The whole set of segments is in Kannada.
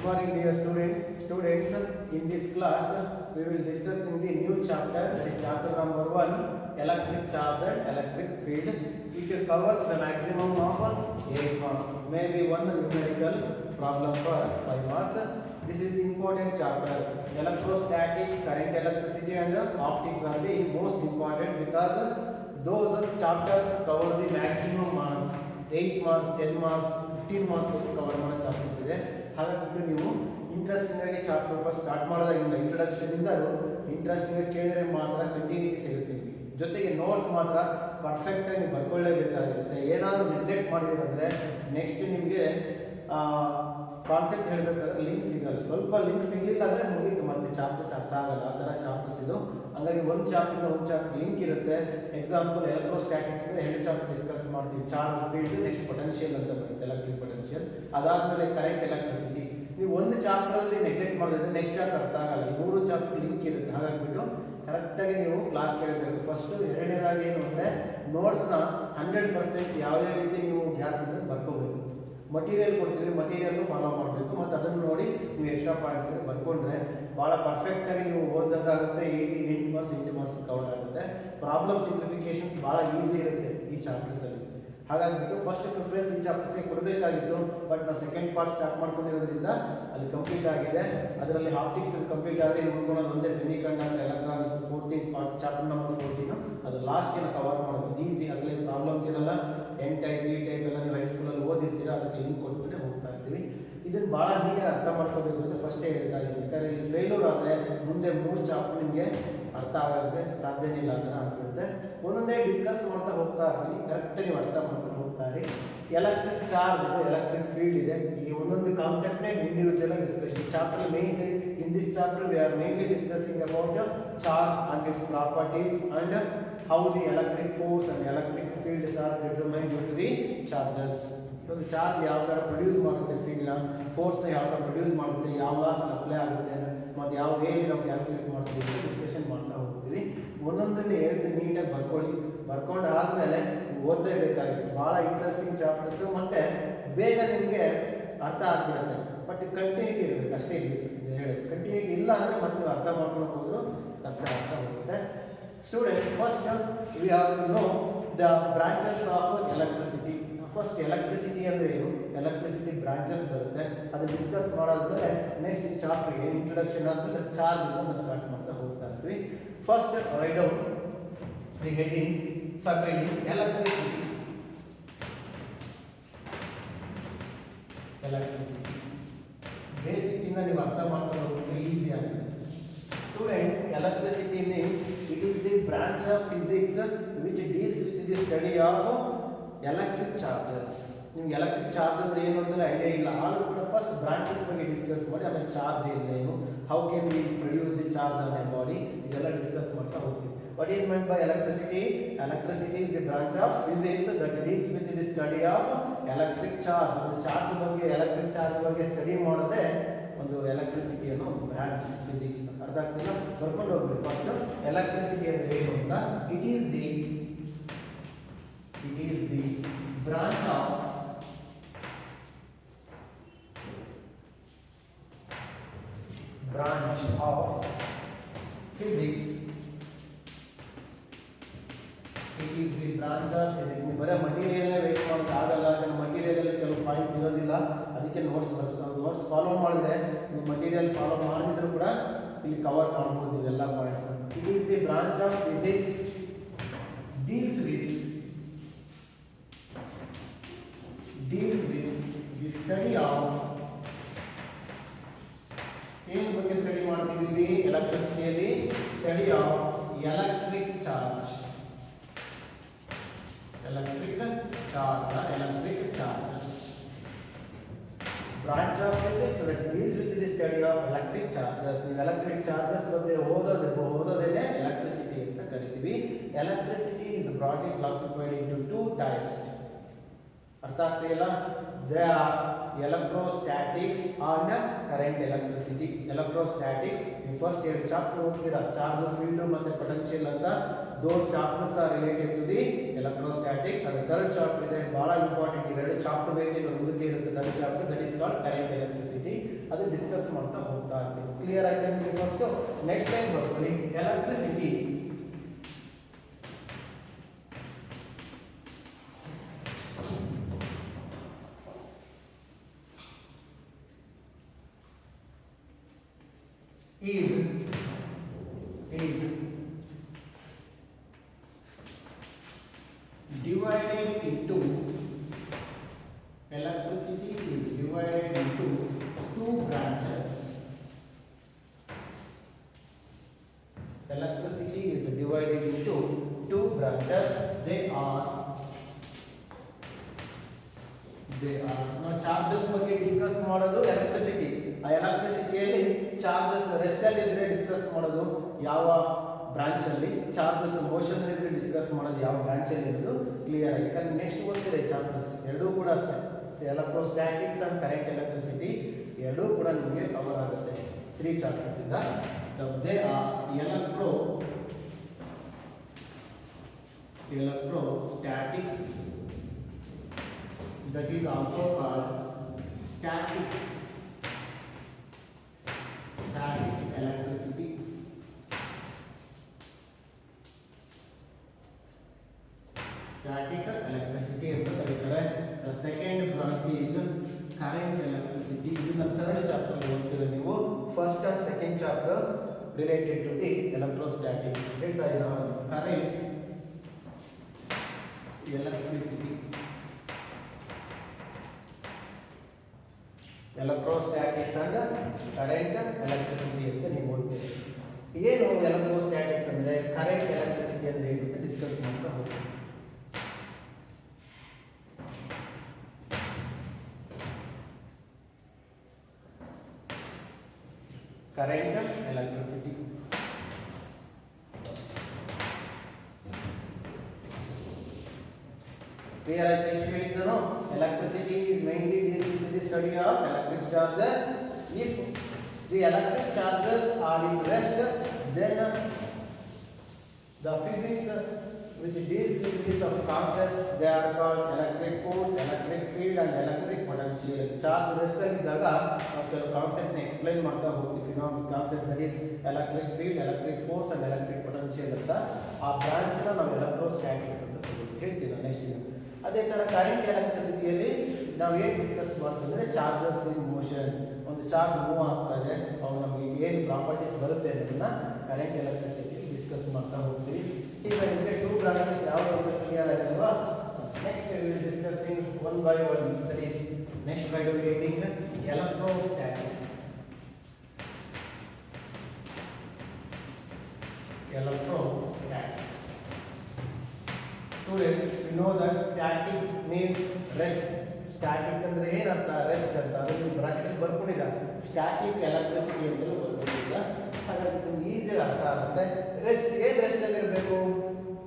morning, dear students. Students, in this class, we will discuss in the new chapter. That is chapter number 1, electric charge and electric field. It covers the maximum of 8 marks. Maybe one numerical problem for 5 marks. This is the important chapter. Electrostatics, current electricity, and optics are the most important because those chapters cover the maximum marks. 8 marks, 10 marks, 15 marks cover ಮಾಡೋ ಚಾಪ್ಟರ್ಸ್ ಇದೆ. ಹಾಗಾಗಿ ನೀವು ಇಂಟ್ರೆಸ್ಟಿಂಗ್ ಆಗಿ ಚಾಪ್ಟರ್ ಫಸ್ಟ್ ಸ್ಟಾರ್ಟ್ ಮಾಡೋದಾಗಿಂದ ಇಂಟ್ರೊಡಕ್ಷನ್ ಇಂದ ಇಂಟ್ರೆಸ್ಟಿಂಗ್ ಆಗಿ ಕೇಳಿದ್ರೆ ಮಾತ್ರ ಕಂಟಿನ್ಯೂಟಿ ಸಿಗುತ್ತೆ. ಜೊತೆಗೆ ನೋಟ್ಸ್ ಮಾತ್ರ ಪರ್ಫೆಕ್ಟ್ ಆಗಿ ಬರ್ಕೊಳ್ಳೇಬೇಕಾಗಿರುತ್ತೆ. ಏನಾದರೂ ನೆಗ್ಲೆಕ್ಟ್ ಮಾಡಿದ್ರೆ ನೆಕ್ಸ್ಟ್ ನಿಮಗೆ ಕಾನ್ಸೆಪ್ಟ್ ಹೇಳಬೇಕಾದ್ರೆ ಲಿಂಕ್ ಸಿಗಲ್ಲ. ಸ್ವಲ್ಪ ಲಿಂಕ್ ಸಿಗಲಿಲ್ಲ ಅಂದರೆ ಮುಗೀತು, ಮತ್ತೆ ಚಾಪ್ಟರ್ಸ್ ಅರ್ಥ ಆಗಲ್ಲ. ಆ ಥರ ಚಾಪ್ಟರ್ಸ್ ಇದು. ಹಾಗಾಗಿ ಒಂದು ಚಾಪ್ಟರ್ ಒಂದು ಚಾಪ್ಟರ್ ಲಿಂಕ್ ಇರುತ್ತೆ. ಎಕ್ಸಾಂಪಲ್ ಎಲೆಕ್ಟ್ರೋಸ್ಟ್ಯಾಟಿಕ್ಸ್ ಎರಡು ಚಾಪ್ಟರ್ ಡಿಸ್ಕಸ್ ಮಾಡ್ತೀವಿ. ಚಾರ್ಜ್ ಫೀಲ್ಡ್, ನೆಕ್ಸ್ಟ್ ಪೊಟೆನ್ಷಿಯಲ್ ಅಂತ ಬರುತ್ತೆ, ಎಲೆಕ್ಟ್ರಿಕ್ ಪೊಟೆನ್ಷಿಯಲ್. ಅದಾದ್ಮೇಲೆ ಕರೆಂಟ್ ಎಲೆಕ್ಟ್ರಿಸಿಟಿ. ನೀವು ಒಂದು ಚಾಪ್ಟರ್ ಅಲ್ಲಿ ನೆಗ್ಲೆಕ್ಟ್ ಮಾಡಿದ್ರೆ ನೆಕ್ಸ್ಟ್ ಚಾಪ್ಟರ್ ಅರ್ಥ ಆಗಲ್ಲ. ಈ ಮೂರು ಚಾಪ್ಟರ್ ಲಿಂಕ್ ಇರುತ್ತೆ. ಹಾಗಾಗ್ಬಿಟ್ಟು ಕರೆಕ್ಟಾಗಿ ನೀವು ಕ್ಲಾಸ್ ಕೇಳಬೇಕು. ಫಸ್ಟ್ ಎರಡನೇದಾಗಿ ಏನು ಅಂದರೆ ನೋಟ್ಸ್ನ 100% ಯಾವುದೇ ರೀತಿ ನೀವು ಗ್ಯಾಪ್ ಇದ್ದರೆ ಬರ್ಕೋಬೇಕು. ಮಟೀರಿಯಲ್ ಕೊಡ್ತೀವಿ, ಮಟೀರಿಯಲ್ ಫಾಲೋ ಮಾಡಬೇಕು. ಮತ್ತು ಅದನ್ನು ನೋಡಿ ನೀವು ಎಕ್ಸ್ಟ್ರಾ ಪಾಯಿಂಟ್ಸ್ ಬರ್ಕೊಂಡ್ರೆ ಭಾಳ ಪರ್ಫೆಕ್ಟಾಗಿ ನೀವು ಓದಂತಾಗುತ್ತೆ. 8 ಮಾರ್ಕ್ಸ್ 8 ಮಾರ್ಕ್ಸ್ ಕವರ್ ಆಗುತ್ತೆ. ಪ್ರಾಬ್ಲಮ್ ಸಿಂಪ್ಲಿಫಿಕೇಶನ್ಸ್ ಭಾಳ ಈಸಿ ಇರುತ್ತೆ ಈ ಚಾಪ್ಟರ್ಸಲ್ಲಿ. ಹಾಗಾಗಿಬಿಟ್ಟು ಫಸ್ಟ್ ಪ್ರಿಫರೆನ್ಸ್ ಈ ಚಾಪ್ಟರ್ಸ್ಗೆ ಕೊಡಬೇಕಾಗಿತ್ತು. ಬಟ್ ನಾವು ಸೆಕೆಂಡ್ ಪಾರ್ಟ್ ಸ್ಟಾರ್ಟ್ ಮಾಡ್ಕೊಂಡಿರೋದ್ರಿಂದ ಅಲ್ಲಿ ಕಂಪ್ಲೀಟ್ ಆಗಿದೆ. ಅದರಲ್ಲಿ ಆಪ್ಟಿಕ್ಸ್ ಕಂಪ್ಲೀಟ್ ಆದರೆ ನೋಡ್ಕೊಳ್ಳೋದು ಒಂದೇ semi conductor electronics 14 part, chapter number 14 ಅದು ಲಾಸ್ಟಿಗೆ ಕವರ್ ಮಾಡೋದು ಈಸಿ. ಅದರಲ್ಲಿ ಪ್ರಾಬ್ಲಮ್ಸ್ ಇರಲ್ಲ. ಎನ್ ಟೈಪ್ ಬಿ ಟೈಪ್ ಎಲ್ಲ ನೀವು ಹೈಸ್ಕೂಲಲ್ಲಿ ಓದಿರ್ತೀರ, ಅದಕ್ಕೆ ಲಿಂಕ್ ಕೊಟ್ಬಿಟ್ಟು ಹೋಗ್ತಾ ಇರ್ತೀವಿ. ಇದನ್ನು ಭಾಳ ನೀವೇ ಅರ್ಥ ಮಾಡ್ಕೋಬೇಕು ಅಂತ ಫಸ್ಟೇ ಹೇಳ್ತಾ ಇದ್ದೀನಿ. ಯಾಕಂದರೆ ಇಲ್ಲಿ ಫೇಲ್ಯೂರ್ ಆದರೆ ಮುಂದೆ 3 ಚಾಪ್ಟರ್ ನಿಮಗೆ ಅರ್ಥ ಆಗೋಕ್ಕೆ ಸಾಧ್ಯನೇ ಇಲ್ಲ, ಆ ಥರ ಆಗ್ಬಿಡುತ್ತೆ. ಒಂದೊಂದೇ ಡಿಸ್ಕಸ್ ಮಾಡ್ತಾ ಹೋಗ್ತಾ ಇರ್ತೀನಿ, ಕರೆಕ್ಟಾಗಿ ನೀವು ಅರ್ಥ ಮಾಡ್ಕೊಂಡು ಹೋಗ್ತಾ ಇರಿ. ಎಲೆಕ್ಟ್ರಿಕ್ ಚಾರ್ಜ್ ಇದೆ, ಎಲೆಕ್ಟ್ರಿಕ್ ಫೀಲ್ಡ್ ಇದೆ. ಈ ಒಂದೊಂದು ಕಾನ್ಸೆಪ್ಟ್ನೇ individual discussion. Chapter mainly in this chapter we are mainly discussing about charge and its properties and how the electric force and electric fields are determined due to the charges. So the charge ಯಾವ ಥರ ಪ್ರೊಡ್ಯೂಸ್ ಮಾಡುತ್ತೆ ಫೀಲ್ಡ್ನ, ಫೋರ್ಸ್ನ ಯಾವ ಥರ ಪ್ರೊಡ್ಯೂಸ್ ಮಾಡುತ್ತೆ, ಯಾವ ಲಾಸ್ ಅಪ್ಲೈ ಆಗುತ್ತೆ, ಮತ್ತು ಯಾವ ವೇಲಿ ನಾವು ಕ್ಯಾಲ್ಕುಲೇಟ್ ಮಾಡ್ತೀವಿ ಡಿಸ್ಕಷನ್ ಮಾಡ್ತಾ ಹೋಗ್ತೀವಿ. ಒಂದೊಂದಲ್ಲಿ ಹೇಳಿದ ನೀಟಾಗಿ ಬರ್ಕೊಳ್ಳಿ. ಬರ್ಕೊಂಡು ಆದಮೇಲೆ ಓದಲೇಬೇಕಾಗಿತ್ತು. ಭಾಳ ಇಂಟ್ರೆಸ್ಟಿಂಗ್ ಚಾಪ್ಟರ್ಸು, ಮತ್ತು ಬೇಗ ನಿಮಗೆ ಅರ್ಥ ಆಗ್ಬಿಡುತ್ತೆ. ಬಟ್ ಕಂಟಿನ್ಯೂಟಿ ಇರಬೇಕು ಅಷ್ಟೇ. ಹೇಳಿ ಕಂಟಿನ್ಯೂಟಿ ಇಲ್ಲ ಅಂದರೆ ಮತ್ತೆ ನೀವು ಅರ್ಥ ಮಾಡ್ಕೊಂಡು ಹೋದ್ರು ಕಷ್ಟ ಆಗ್ತಾ ಹೋಗುತ್ತೆ. Students, first we have to know the branches of electricity. First electricity ಅಂದ್ರೆ ಏನು, ಎಲೆಕ್ಟ್ರಿಸಿಟಿ ಬ್ರಾಂಚಸ್ ಬರುತ್ತೆ, ಅದು ಡಿಸ್ಕಸ್ ಮಾಡಾದ್ಮೇಲೆ ನೆಕ್ಸ್ಟ್ ಚಾಪ್ಟರ್ ಏನು ಇಂಟ್ರೊಡಕ್ಷನ್ ಆದ್ಮೇಲೆ ಚಾರ್ಜ್ ಅಂತ ಸ್ಟಾರ್ಟ್ ಮಾಡ್ತಾ ಹೋಗ್ತಾ ಇರ್ತೀವಿ. First right down the heading sub heading electricity. Electricity basic ಇಂದ ನೀವು ಅರ್ಥ ಮಾಡ್ಕೊಂಡು ಹೋಗ್ಬಿಟ್ಟು ಈಸಿ ಆಗುತ್ತೆ. Students, electricity means it is the branch of physics which deals with the study of electric charges. ನಿಮ್ಗೆ ಎಲೆಕ್ಟ್ರಿಕ್ ಚಾರ್ಜ್ ಅಂದ್ರೆ ಏನು ಅಂತ ಐಡಿಯಾ ಇಲ್ಲ, ಆದರೂ ಕೂಡ ಫಸ್ಟ್ ಬ್ರಾಂಚಸ್ ಬಗ್ಗೆ ಡಿಸ್ಕಸ್ ಮಾಡಿ ಆಮೇಲೆ ಚಾರ್ಜ್ ಏನು, how can we produce the charge on A body, ಇದೆಲ್ಲ ಡಿಸ್ಕಸ್ ಮಾಡ್ತಾ ಹೋಗ್ತೀವಿ. What is meant by electricity? Electricity is the branch of physics that deals with the study of electric charge. ಒಂದು ಚಾರ್ಜ್ ಬಗ್ಗೆ, ಎಲೆಕ್ಟ್ರಿಕ್ ಚಾರ್ಜ್ ಬಗ್ಗೆ ಸ್ಟಡಿ ಮಾಡಿದ್ರೆ ಒಂದು ಎಲೆಕ್ಟ್ರಿಸಿಟಿ ಅನ್ನೋ ಬ್ರಾಂಚ್ ಫಿಸಿಕ್ಸ್. ಅರ್ಥ ಆಗ್ತಿಲ್ಲ? ಬರ್ಕೊಂಡು ಹೋಗ್ಬೇಕು. ಫಸ್ಟ್ ಎಲೆಕ್ಟ್ರಿಸಿಟಿ ಅಂದ್ರೆ ಏನು ಅಂತ. It is the branch of physics. It is the branch of physics. ನೀವು ಬರೀ ಮಟೀರಿಯಲ್ನೇ ವೇಟ್ ಮಾಡೋದು ಆಗಲ್ಲ. ಯಾಕಂದ್ರೆ ಮಟೀರಿಯಲ್ ಕೆಲವು ಪಾಯಿಂಟ್ಸ್ ಇರೋದಿಲ್ಲ, ಅದಕ್ಕೆ ನೋಟ್ಸ್ ಬರ್ಸ್ತಾರೆ. ನೋಟ್ಸ್ ಫಾಲೋ ಮಾಡಿದ್ರೆ ನೀವು ಮಟೀರಿಯಲ್ ಫಾಲೋ ಮಾಡಿದ್ರು ಕೂಡ ಇಲ್ಲಿ ಕವರ್ ಮಾಡ್ಬೋದು ಇವೆಲ್ಲ points. It is the branch of physics deals with the study of, ಏನು ಬಗ್ಗೆ ಸ್ಟಡಿ ಮಾಡ್ತೀವಿ ಎಲೆಕ್ಟ್ರಿಸಿಟಿಯಲ್ಲಿ? Study of electric charge. electric charges. Branch of physics that deals with the study of electric charges. ನೀವು electric charges ಬಗ್ಗೆ ಓದೋದೇನೆ electricity ಅಂತ ಕರಿತೀವಿ. Electricity is broadly classified into 2 types. ಅರ್ಥ ಆಗ್ತಿಲ್ಲ? They are electrostatics and current electricity. Electrostatics ನೀವು ಫಸ್ಟ್ 2 ಚಾಪ್ಟರ್ ಓದ್ತೀರಾ, ಚಾರ್ಜ್, ಫೀಲ್ಡ್ ಮತ್ತೆ ಪೊಟೆನ್ಷಿಯಲ್ ಅಂತ. Those chapters are related to the electrostatics. And third chapter ಇದೆ, ಬಹಳ ಇಂಪಾರ್ಟೆಂಟ್. ಇವೆರಡು ಚಾಪ್ಟರ್ ವೇಟೇಜ್ ಮುಂದಕ್ಕೆ ಇರುತ್ತೆ. Third chapter that is called current electricity. ಅದು ಡಿಸ್ಕಸ್ ಮಾಡ್ತಾ ಹೋಗ್ತಾ ಇರ್ತೀವಿ. ಕ್ಲಿಯರ್ ಆಯ್ತು ಅಂತ ಫಸ್ಟ್ ನೆಕ್ಸ್ಟ್ ಟೈಮ್ ಬರ್ಕೊಳ್ಳಿ. Electricity is divided into electricity is divided into two branches. Electricity is divided into two branches. They are now charges ಬಗ್ಗೆ ಡಿಸ್ಕಸ್ ಮಾಡೋದು ಎಲೆಕ್ಟ್ರಿಸಿಟಿ. ಆ ಎಲೆಕ್ಟ್ರಿಸಿಟಿಯಲ್ಲಿ ಚಾರ್ಜಸ್ ರೆಸ್ಟ್ ಅಲ್ಲಿ ಇದ್ರೆ ಡಿಸ್ಕಸ್ ಮಾಡೋದು ಯಾವ ಬ್ರಾಂಚ್ ಅಲ್ಲಿ, ಚಾರ್ಜಸ್ ಮೋಷನ್ ಅಲ್ಲಿ ಇದ್ರೆ ಡಿಸ್ಕಸ್ ಮಾಡೋದು ಯಾವ ಬ್ರಾಂಚ್ ಅಲ್ಲಿ ಇರೋದು ಕ್ಲಿಯರ್ ಆಗಿ. ಯಾಕಂದ್ರೆ ನೆಕ್ಸ್ಟ್ ಓದ್ತಿದೆ ಚಾಪ್ಟರ್ಸ್ ಎರಡೂ ಕೂಡ ಎಲೆಕ್ಟ್ರೋಸ್ಟ್ಯಾಟಿಕ್ಸ್ ಅಂಡ್ ಕರೆಂಟ್ ಎಲೆಕ್ಟ್ರಿಸಿಟಿ ಎರಡೂ ಕೂಡ ನಿಮಗೆ ಕವರ್ ಆಗುತ್ತೆ 3 ಚಾಪ್ಟರ್ಸ್ ಇಂದ. They are electrostatics, that is also called static electricity. Static electricity ಅಂತ ಕರೀತಾರೆ. The second branch is current electricity. ಇದನ್ನ ಥರ್ಡ್ ಚಾಪ್ಟರ್ ಅಲ್ಲಿ ಓದ್ತೀರಾ ನೀವು. First and second chapter related to the electrostatic. ಹೇಳ್ತಾ ಇದ್ದೀರಾ current electricity, electrostatics and current electricity ಅಂತ ನೀವು ಓದ್ತೀರಿ. ಏನು ಎಲೆಕ್ಟ್ರೋಸ್ಟಾಟಿಕ್ಸ್ ಅಂದ್ರೆ, ಕರೆಂಟ್ ಎಲೆಕ್ಟ್ರಿಸಿಟಿ ಅಂದ್ರೆ ಏನು ಅಂತ ಡಿಸ್ಕಸ್ ಮಾಡ್ತಾ ಹೋಗ್ತೀವಿ. ಕರೆಂಟ್ ಎಲೆಕ್ಟ್ರಿಸಿಟಿ ಕ್ಲಿಯರ್ ಆಯ್ತು? ಎಷ್ಟು ಹೇಳಿದ್ರು? Electricity is mainly used in the study of electric charges. If the electric charges are in rest, then the physics which deals with this concept, they are called electric force, electric field and electric potential. Charge rest ಅಲ್ಲಿ ಇದ್ದಾಗ ನಾವು ಕೆಲವು ಕಾನ್ಸೆಪ್ಟ್ ನ ಎಕ್ಸ್ಪ್ಲೈನ್ ಮಾಡ್ತಾ ಹೋಗ್ತೀವಿ. Phenomic concept that is electric field, electric force and electric potential ಅಂತ. ಆ ಬ್ರಾಂಚ್ ನ ನಾವು ಎಲೆಕ್ಟ್ರೋಸ್ಟಾಟಿಕ್ಸ್ ಅಂತ ಹೇಳ್ತೀವಿ ನೆಕ್ಸ್ಟ್. ಅದೇ ತರ ಕರೆಂಟ್ ಎಲೆಕ್ಟ್ರಿಸಿಟಿಯಲ್ಲಿ ನಾವು ಏನು ಡಿಸ್ಕಸ್ ಮಾಡ್ತೀವಿ ಅಂದರೆ ಚಾರ್ಜಸ್ ಇನ್ ಮೋಷನ್. ಒಂದು ಚಾರ್ಜ್ ಮೂವ್ ಆಗ್ತಾ ಇದೆ, ಅವು ನಮಗೆ ಏನು ಪ್ರಾಪರ್ಟೀಸ್ ಬರುತ್ತೆ ಅನ್ನೋದನ್ನ ಕರೆಂಟ್ ಎಲೆಕ್ಟ್ರಿಸಿಟಿ ಡಿಸ್ಕಸ್ ಮಾಡ್ತಾ ಹೋಗ್ತೀವಿ. ಈಗ ನಿಮಗೆ 2 ಬ್ರಾಂಚಸ್ ಯಾವುದು ಅಂತ ಕ್ಲಿಯರ್ ಆಗಿಲ್ವಾ? Next we will discussing one by one. That is next by getting electrostatics. Students, we know that static means rest. Static ಅಂದ್ರೆ ಏನಂತ? ರೆಸ್ಟ್ ಅಂತ. ಅದನ್ನು ಬ್ರಾಕೆಟ್ ಬರ್ಕೊಂಡಿಲ್ಲ. ಸ್ಟ್ಯಾಟಿಕ್ ಎಲೆಕ್ಟ್ರಿಸಿಟಿ ಅಂತಲೂ ಬರ್ಕೊಂಡಿಲ್ಲ. ಹಾಗಾಗಿ ನಿಮ್ಗೆ ಈಸಿಯಾಗಿ ಅರ್ಥ ಆಗುತ್ತೆ. ರೆಸ್ಟ್ ಏನು ರೆಸ್ಟ್ ಅಲ್ಲಿ ಇರಬೇಕು?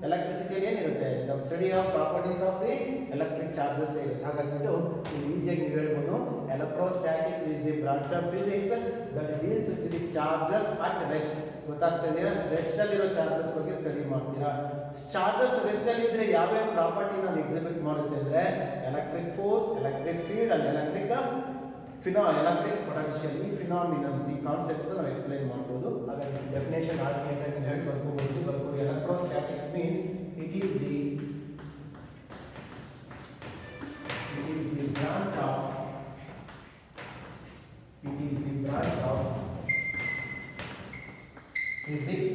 ಎಲೆಕ್ಟ್ರಿಸಿಟಿಯಲ್ಲಿ ಏನಿರುತ್ತೆ? The study of properties of the electric charges ಇರುತ್ತೆ. ಹಾಗಾಗಿಬಿಟ್ಟು ನೀವು ಈಸಿಯಾಗಿ ನೀವು ಹೇಳ್ಬೋದು electrostatic is the branch of physics that deals with the charges at rest. ಗೊತ್ತಾಗ್ತಿದೆಯಾ? ರೆಸ್ಟ್ ಅಲ್ಲಿರೋ ಚಾರ್ಜಸ್ ಬಗ್ಗೆ ಸ್ಟಡಿ ಮಾಡ್ತೀರಾ. ಚಾರ್ಜಸ್ ರೆಸ್ಟ್ ಅಲ್ಲಿ ಇದ್ರೆ ಯಾವ್ಯಾವ ಪ್ರಾಪರ್ಟಿ ನಾವು ಎಕ್ಸಿಬಿಟ್ ಮಾಡುತ್ತೆ ಅಂದ್ರೆ electric force, electric field and electric potential. ಈ ಫಿನಾಮಿನನ್ಸ್, ಈ ಕಾನ್ಸೆಪ್ಟ್ಸ್ ನಾವು ಎಕ್ಸ್ಪ್ಲೈನ್ ಮಾಡ್ಬೋದು. ಹಾಗಾಗಿ ಡೆಫಿನೇಷನ್ ಆಲ್ಟರ್ನೇಟ್ ಆಗಿ ಹೇಳಿ ಬರ್ಕೋಬಹುದು. Electrostatics means it is the branch of physics.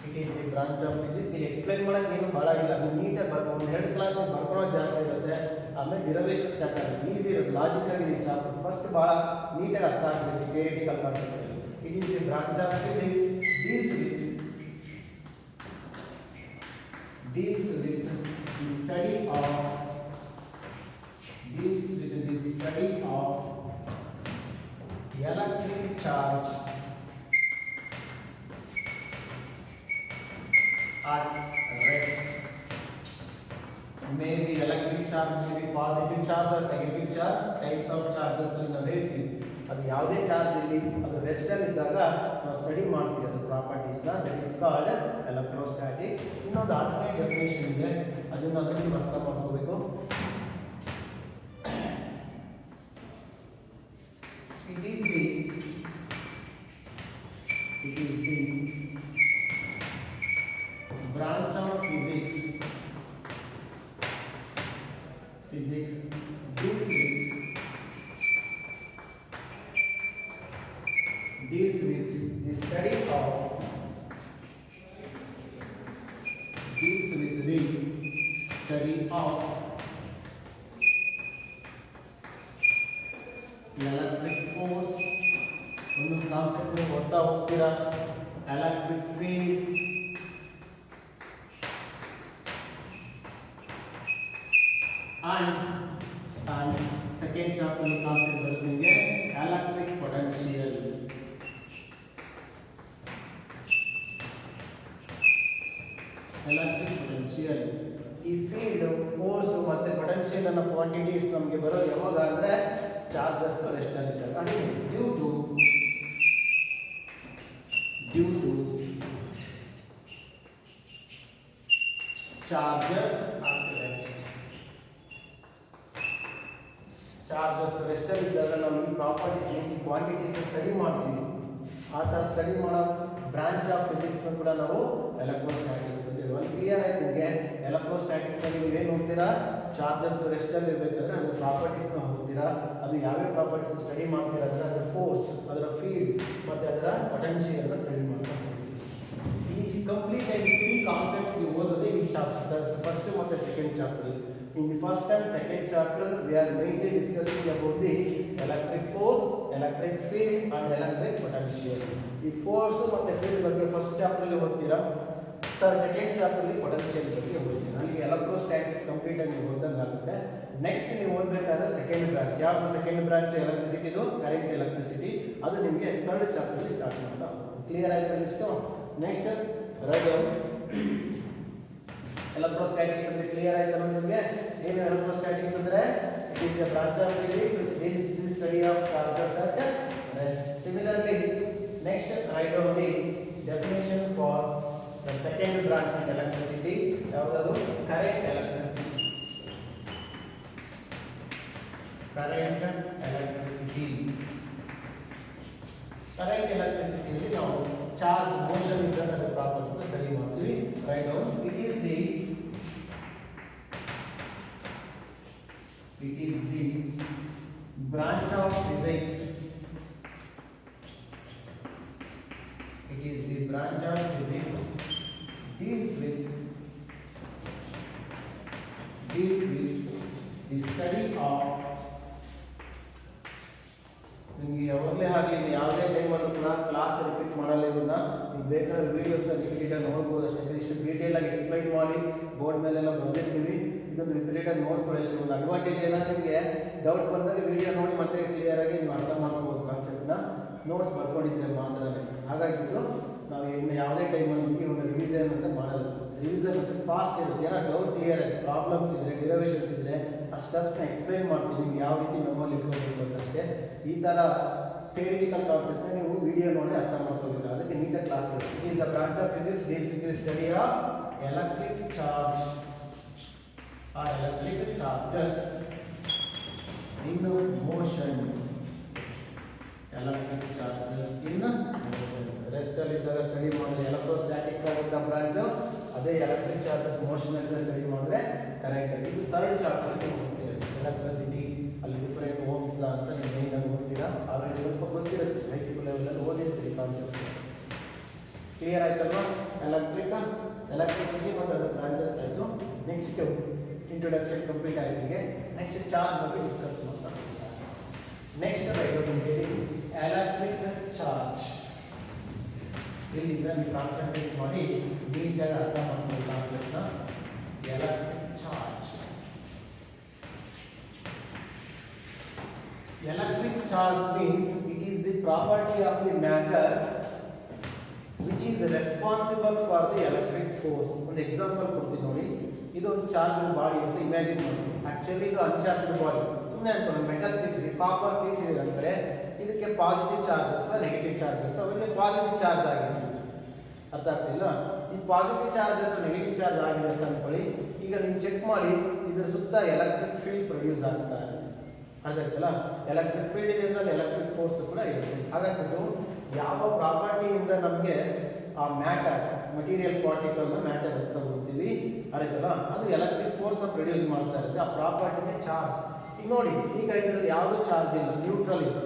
It is the branch of physics. ಇಲ್ಲಿ ಎಕ್ಸ್ಪ್ಲೈನ್ ಮಾಡಕ್ಕೆ ಏನು ಬಹಳ ಇಲ್ಲ. ನೀವು ನೀಟಾಗಿ ಬರ್ಕೊಂಡು 2 ಕ್ಲಾಸ್ ಬರ್ಕೊಳ್ಳೋದು ಜಾಸ್ತಿ ಇರುತ್ತೆ. ಆಮೇಲೆ ಡಿರೈವೇಷನ್ ಸ್ಟಾರ್ಟ್ ಆಗುತ್ತೆ. ಈಸಿ ಇರುತ್ತೆ, ಲಾಜಿಕಲ್ ಇದೆ ಚಾಪ್ಟರ್. ಫಸ್ಟ್ ಬಹಳ ನೀಟಾಗಿ ಅರ್ಥ ಆಗಬೇಕು theoretical concept. It is the branch of physics deals with the study of electric charge at rest. Maybe electric charge may be positive charge or negative charge. Types of charges ನಾವು ಹೇಳ್ತೀವಿ. ಅದು ಯಾವುದೇ ಚಾರ್ಜ್ ಇಲ್ಲಿ ಅದು ರೆಸ್ಟ್ ಅಲ್ಲಿ ಇದ್ದಾಗ ನಾವು ಸ್ಟಡಿ ಮಾಡ್ತೀವಿ ಅದು ಪ್ರಾಪರ್ಟೀಸ್ ನ, ದಟ್ ಇಸ್ ಕಾಲ್ಡ್ ಎಲೆಕ್ಟ್ರೋಸ್ಟಾಟಿಕ್ಸ್. ಇನ್ನೊಂದು ಆಲ್ಟರ್ನೇಟ್ ಡೆಫಿನೇಷನ್ ಇದೆ, ಅದನ್ನ ನೀವು ಅರ್ಥ ಮಾಡ್ಕೋಬೇಕು. It is the branch of physics deals with the study of electric force. ಒಂದು ಕಾನ್ಸೆಪ್ಟ್ ನೀವು ಓದ್ತಾ ಹೋಗ್ತೀರಾ, electric field, and second chapter ಅಲ್ಲಿ ಕಾನ್ಸೆಪ್ಟ್ ಬರುತ್ತೆ ನಿಮಗೆ ಎಲೆಕ್ಟ್ರಿಕ್ ಪೊಟೆನ್ಷಿಯಲ್. ಎಲೆಕ್ಟ್ರಿಕ್ ಪೊಟೆನ್ಷಿಯಲ್ ಈ ಫೀಲ್ಡ್, ಫೋರ್ಸ್ ಮತ್ತೆ ಪೊಟೆನ್ಷಿಯಲ್ ಅನ್ನೋ ಕ್ವಾಂಟಿಟೀಸ್ ನಮಗೆ ಬರೋದು ಯಾವಾಗ ಅಂದ್ರೆ ಚಾರ್ಜಸ್ ರೆಸ್ಟ್ ಅಲ್ಲಿ ಇದ್ದಾಗ. Due to charges at rest. Charges rest ಅಲ್ಲಿ ಇದ್ದಾಗ ನಾವು ಈ ಪ್ರಾಪರ್ಟೀಸ್ ಮೀನ್ಸ್ ಕ್ವಾಂಟಿಟೀಸ್ ಸ್ಟಡಿ ಮಾಡ್ತೀವಿ. ಆ ಥರ ಸ್ಟಡಿ ಮಾಡೋ ಬ್ರಾಂಚ್ ಆಫ್ ಫಿಸಿಕ್ಸ್ ಕೂಡ ನಾವು ಎಲೆಕ್ಟ್ರೋಸ್ಟಾಟಿಕ್ಸ್ ಅಂತ ಹೇಳಿ. ಒಂದು ಕ್ಲಿಯರ್ ಆಯ್ತು ನಿಮಗೆ, ಎಲೆಕ್ಟ್ರೋಸ್ಟಾಟಿಕ್ಸ್ ಅಲ್ಲಿ ನೀವೇನು ನೋಡ್ತೀರಾ, ಚಾರ್ಜಸ್ ರೆಸ್ಟ್ ಅಲ್ಲಿ ಇರಬೇಕಾದ್ರೆ ಅದರ ಪ್ರಾಪರ್ಟೀಸ್ ನ ಹೋಗ್ತೀರಾ. ಅದು ಯಾವ್ಯಾವ ಪ್ರಾಪರ್ಟೀಸ್ ಸ್ಟಡಿ ಮಾಡ್ತೀರಾ ಅಂದ್ರೆ ಅದರ ಫೋರ್ಸ್, ಅದರ ಫೀಲ್ಡ್ ಮತ್ತೆ ಅದರ ಪೊಟೆನ್ಷಿಯಲ್ ಅನ್ನ ಸ್ಟಡಿ ಮಾಡ್ತಾ ಹೋಗ್ತೀವಿ. ಈ ಕಂಪ್ಲೀಟ್ ಆಗಿ 3 ಕಾನ್ಸೆಪ್ಟ್ಸ್ ನೀವು ಓದೋದೇ ಈ ಚಾಪ್ಟರ್, ಫಸ್ಟ್ ಮತ್ತೆ second chapter. In the first and second chapter, we are mainly discussing about the electric force, electric field, and electric potential. ಈ ಫೋರ್ಸ್ ಮತ್ತೆ ಫೀಲ್ಡ್ ಬಗ್ಗೆ ಫಸ್ಟ್ ಚಾಪ್ಟರ್ ಅಲ್ಲಿ ಓದ್ತೀರಾ, ಸೆಕೆಂಡ್ ಚಾಪ್ಟರ್ ಅಲ್ಲಿ ಪೊಟೆನ್ಷಿಯಲ್ ಬಗ್ಗೆ ಓದ್ತೀರಾ. ಅಲ್ಲಿ ಎಲೆಕ್ಟ್ರೋಸ್ಟಾಟಿಕ್ಸ್ ಕಂಪ್ಲೀಟ್ ಆಗಿ ನೀವು ಓದಂಗೆ ಆಗುತ್ತೆ. ನೆಕ್ಸ್ಟ್ ನೀವು ಓದಬೇಕಾದ್ರೆ ಸೆಕೆಂಡ್ ಬ್ರಾಂಚ್, ಯಾವ್ದು ಸೆಕೆಂಡ್ ಬ್ರಾಂಚ್ ಎಲೆಕ್ಟ್ರಿಸಿಟಿದು ಕರೆಂಟ್ ಎಲೆಕ್ಟ್ರಿಸಿಟಿ, ಅದು ನಿಮಗೆ ಥರ್ಡ್ ಚಾಪ್ಟರ್ ಅಲ್ಲಿ ಸ್ಟಾರ್ಟ್ ಮಾಡ್ತಾ. ಕ್ಲಿಯರ್ ಆಯ್ತು ಇಷ್ಟು. ನೆಕ್ಸ್ಟ್ ಎಲೆಕ್ಟ್ರೋಸ್ಟಾಟಿಕ್ಸ್ ಅಂದ್ರೆ ಕ್ಲಿಯರ್ ಆಯ್ತು ನಿಮಗೆ. ಏನು ಎಲೆಕ್ಟ್ರೋಸ್ಟಾಟಿಕ್ಸ್ ಅಂದ್ರೆ it is the branch of physics, this is the study of charges at rest. Similarly next write down the definition for the second branch in electricity. ಯಾವುದು? Current electricity. Current electricity. Current ಎಲೆಕ್ಟ್ರಿಸಿಟಿಯಲ್ಲಿ ನಾವು ಚಾರ್ಜ್ ಮೋಷನ್ ಇದ್ದ ಪ್ರಾಪರ್ಟೀಸ್ ಸ್ಟಡಿ ಮಾಡ್ತೀವಿ. Write down it is the branch of physics. It is the branch of physics deals with the study of. ನಿಮಗೆ ಯಾವಾಗಲೇ ಆಗಲಿ ಯಾವುದೇ ಟೈಮಲ್ಲೂ ಕೂಡ ಕ್ಲಾಸ್ ರಿಪೀಟ್ ಮಾಡಲ್ಲ. ಇವನ್ನ ನೀವು ಬೇಕಾದ್ರೆ ವಿಡಿಯೋಸ್ ರಿಪೀಟ್ ಆಗಿ ನೋಡ್ಬೋದು ಅಷ್ಟೇ. ಇಷ್ಟು ಡೀಟೇಲ್ ಆಗಿ ಎಕ್ಸ್ಪ್ಲೈನ್ ಮಾಡಿ ಬೋರ್ಡ್ ಮೇಲೆಲ್ಲ ಬರೆದಿರ್ತೀವಿ. ಇದೊಂದು ರಿಪೀಟ್ ಆಗಿ ನೋಡ್ಕೊಳ್ಳಿ ಅಷ್ಟೇ. ಒಂದು ಅಡ್ವಾಂಟೇಜ್ ಏನಂದ್ರೆ ನಿಮಗೆ ಡೌಟ್ ಬಂದಾಗ ವಿಡಿಯೋ ನೋಡಿ ಮತ್ತೆ ಕ್ಲಿಯರ್ ಆಗಿ ನೀವು ಅರ್ಥ ಮಾಡ್ಕೋಬೋದು ಕಾನ್ಸೆಪ್ಟ್ನ. ನೋಟ್ಸ್ ಬರ್ಕೊಂಡಿದ್ದೀರಿ ಮಾತ್ರನೇ. ಹಾಗಾಗಿ ನಾವು ಇನ್ನು ಯಾವುದೇ ಟೈಮಲ್ಲಿ ನಿಮಗೆ ಒಂದು ರಿವಿಷನ್ ಅಂತ ಮಾಡೋದು. ರಿವಿಷನ್ ಫಾಸ್ಟ್ ಇರುತ್ತೆ. ಏನೋ ಡೌಟ್ ಕ್ಲಿಯರ್ ಆಗಿ ಪ್ರಾಬ್ಲಮ್ಸ್ ಇದ್ದರೆ, ಡಿರವೇಷನ್ಸ್ ಇದ್ದರೆ ಆ ಸ್ಟೆಪ್ಸ್ನ ಎಕ್ಸ್ಪ್ಲೈನ್ ಮಾಡ್ತೀವಿ. ನೀವು ಯಾವ ರೀತಿ ನಮ್ಮಲ್ಲಿ ಇಟ್ಕೋಬೇಕು ಅಂತಷ್ಟೇ. ಈ ಥರ ಥಿಯರಿಟಿಕಲ್ ಕಾನ್ಸೆಪ್ಟ್ನ ನೀವು ವಿಡಿಯೋ ನೋಡಿ ಅರ್ಥ ಮಾಡ್ಕೋಬೇಕು. ಅದಕ್ಕೆ ನೀಟಾಗಿ ಕ್ಲಾಸ್ ಇರುತ್ತೆ. It is the branch of physics deals with the study of electric charge or electric charges in motion. Electric charges in motion. Rest ಅಲ್ಲಿ ಇದ್ದಾಗ ಸ್ಟಡಿ ಮಾಡಿದ್ರೆ ಎಲೆಕ್ಟ್ರೋಸ್ಟಾಟಿಕ್ಸ್ ಆಗುತ್ತೆ ಬ್ರಾಂಚ್. ಅದೇ ಎಲೆಕ್ಟ್ರಿಕ್ ಚಾರ್ಜಸ್ ಮೋಷನ್ ಅಂತ ಸ್ಟಡಿ ಮಾಡಿದ್ರೆ ಕರೆಂಟ್. ಇದು ಥರ್ಡ್ ಚಾಪ್ಟರ್ ಹೋಗ್ತೀರಾ. ಎಲೆಕ್ಟ್ರಿಸಿಟಿ ಅಲ್ಲಿ ಡಿಫರೆಂಟ್ ಓಮ್ಸ್ ಲಾ ಅಂತ ನೀವು ಮೇನ್ ಆಗಿ ಓದ್ತೀರಾ. ಆಲ್ರೆಡಿ ಸ್ವಲ್ಪ ಗೊತ್ತಿರುತ್ತೆ, ಹೈಸ್ಕೂಲ್ ಲೆವೆಲಲ್ಲಿ ಓದಿರ್ತೀರಿ ಕಾನ್ಸೆಪ್ಟ್. ಕ್ಲಿಯರ್ ಆಯ್ತಲ್ವಾ? ಎಲೆಕ್ಟ್ರಿಸಿಟಿ ಮತ್ತು ಅದರ ಬ್ರಾಂಚಸ್ ಆಯಿತು. ನೆಕ್ಸ್ಟ್ ಇಂಟ್ರೊಡಕ್ಷನ್ ಕಂಪ್ಲೀಟ್ ಆಗಿದೆ. ನೆಕ್ಸ್ಟ್ ಚಾರ್ಜ್ ಬಗ್ಗೆ ಡಿಸ್ಕಸ್ ಮಾಡ್ತಾರೆ. Next electric charge. ಇಲ್ಲಿಂದ ನೀವು ಕಾನ್ಸಂಟ್ರೇಟ್ ಮಾಡಿ ನೀಟಾಗಿ ಅರ್ಥ ಮಾಡ್ಕೊಂಡು ಕಾನ್ಸೆಪ್ಟ್ನ. Electric charge. Electric charge means it is the property of the matter which is responsible for the electric force. ಒಂದು ಎಕ್ಸಾಂಪಲ್ ಕೊಡ್ತೀನಿ ನೋಡಿ. ಇದು ಒಂದು ಚಾರ್ಜ್ ಬಾಡಿ ಅಂತ ಇಮ್ಯಾಜಿನ್ ಮಾಡಿ. ಆಕ್ಚುಲಿ ಇದು ಅನ್ಚಾರ್ಜ್ಡ್ ಬಾಡಿ. ಸುಮ್ಮನೆ ಅನ್ಕೊಳ್ಳಿ, ಮೆಟಲ್ ಪೀಸ್ ಇದೆ, ಕಾಪರ್ ಪೀಸ್ ಇದೆ ಅಂದರೆ ಇದಕ್ಕೆ ಪಾಸಿಟಿವ್ ಚಾರ್ಜಸ್ ನೆಗೆಟಿವ್ ಚಾರ್ಜಸ್ ಅವೆಲ್ಲ ಪಾಸಿಟಿವ್ ಚಾರ್ಜ್ ಆಗಿದೆ ಅರ್ಥ ಆಗ್ತಿಲ್ಲ ಈ ಪಾಸಿಟಿವ್ ಚಾರ್ಜ್ ಅಥವಾ ನೆಗೆಟಿವ್ ಚಾರ್ಜ್ ಆಗಿದೆ ಅಂತ ಅನ್ಕೊಳ್ಳಿ ಈಗ ನೀವು ಚೆಕ್ ಮಾಡಿ ಇದರ ಸುತ್ತ ಎಲೆಕ್ಟ್ರಿಕ್ ಫೀಲ್ಡ್ ಪ್ರೊಡ್ಯೂಸ್ ಆಗ್ತಾ ಇರುತ್ತೆ ಅರ್ಥ ಆಯ್ತಲ್ಲ ಎಲೆಕ್ಟ್ರಿಕ್ ಫೀಲ್ಡ್ ಇದೆ ಅಂದ್ರೆ ಎಲೆಕ್ಟ್ರಿಕ್ ಫೋರ್ಸ್ ಕೂಡ ಇರುತ್ತೆ ಹಾಗಾಗ್ಬಿಟ್ಟು ಯಾವ ಪ್ರಾಪರ್ಟಿಯಿಂದ ನಮಗೆ ಆ ಮ್ಯಾಟರ್ ಮಟೀರಿಯಲ್ ಪಾರ್ಟಿಕಲ್ ಮ್ಯಾಟರ್ ಅಂತ ತಗೊಳ್ತೀವಿ ಅರಿತಲ್ಲ ಅದು ಎಲೆಕ್ಟ್ರಿಕ್ ಫೋರ್ಸ್ ಪ್ರೊಡ್ಯೂಸ್ ಮಾಡ್ತಾ ಇರುತ್ತೆ ಆ ಪ್ರಾಪರ್ಟಿನೇ ಚಾರ್ಜ್ ಈಗ ನೋಡಿ ಈಗ ಇದರಲ್ಲಿ ಯಾವುದೂ ಚಾರ್ಜ್ ಇಲ್ಲ ನ್ಯೂಟ್ರಲ್ ಇದೆ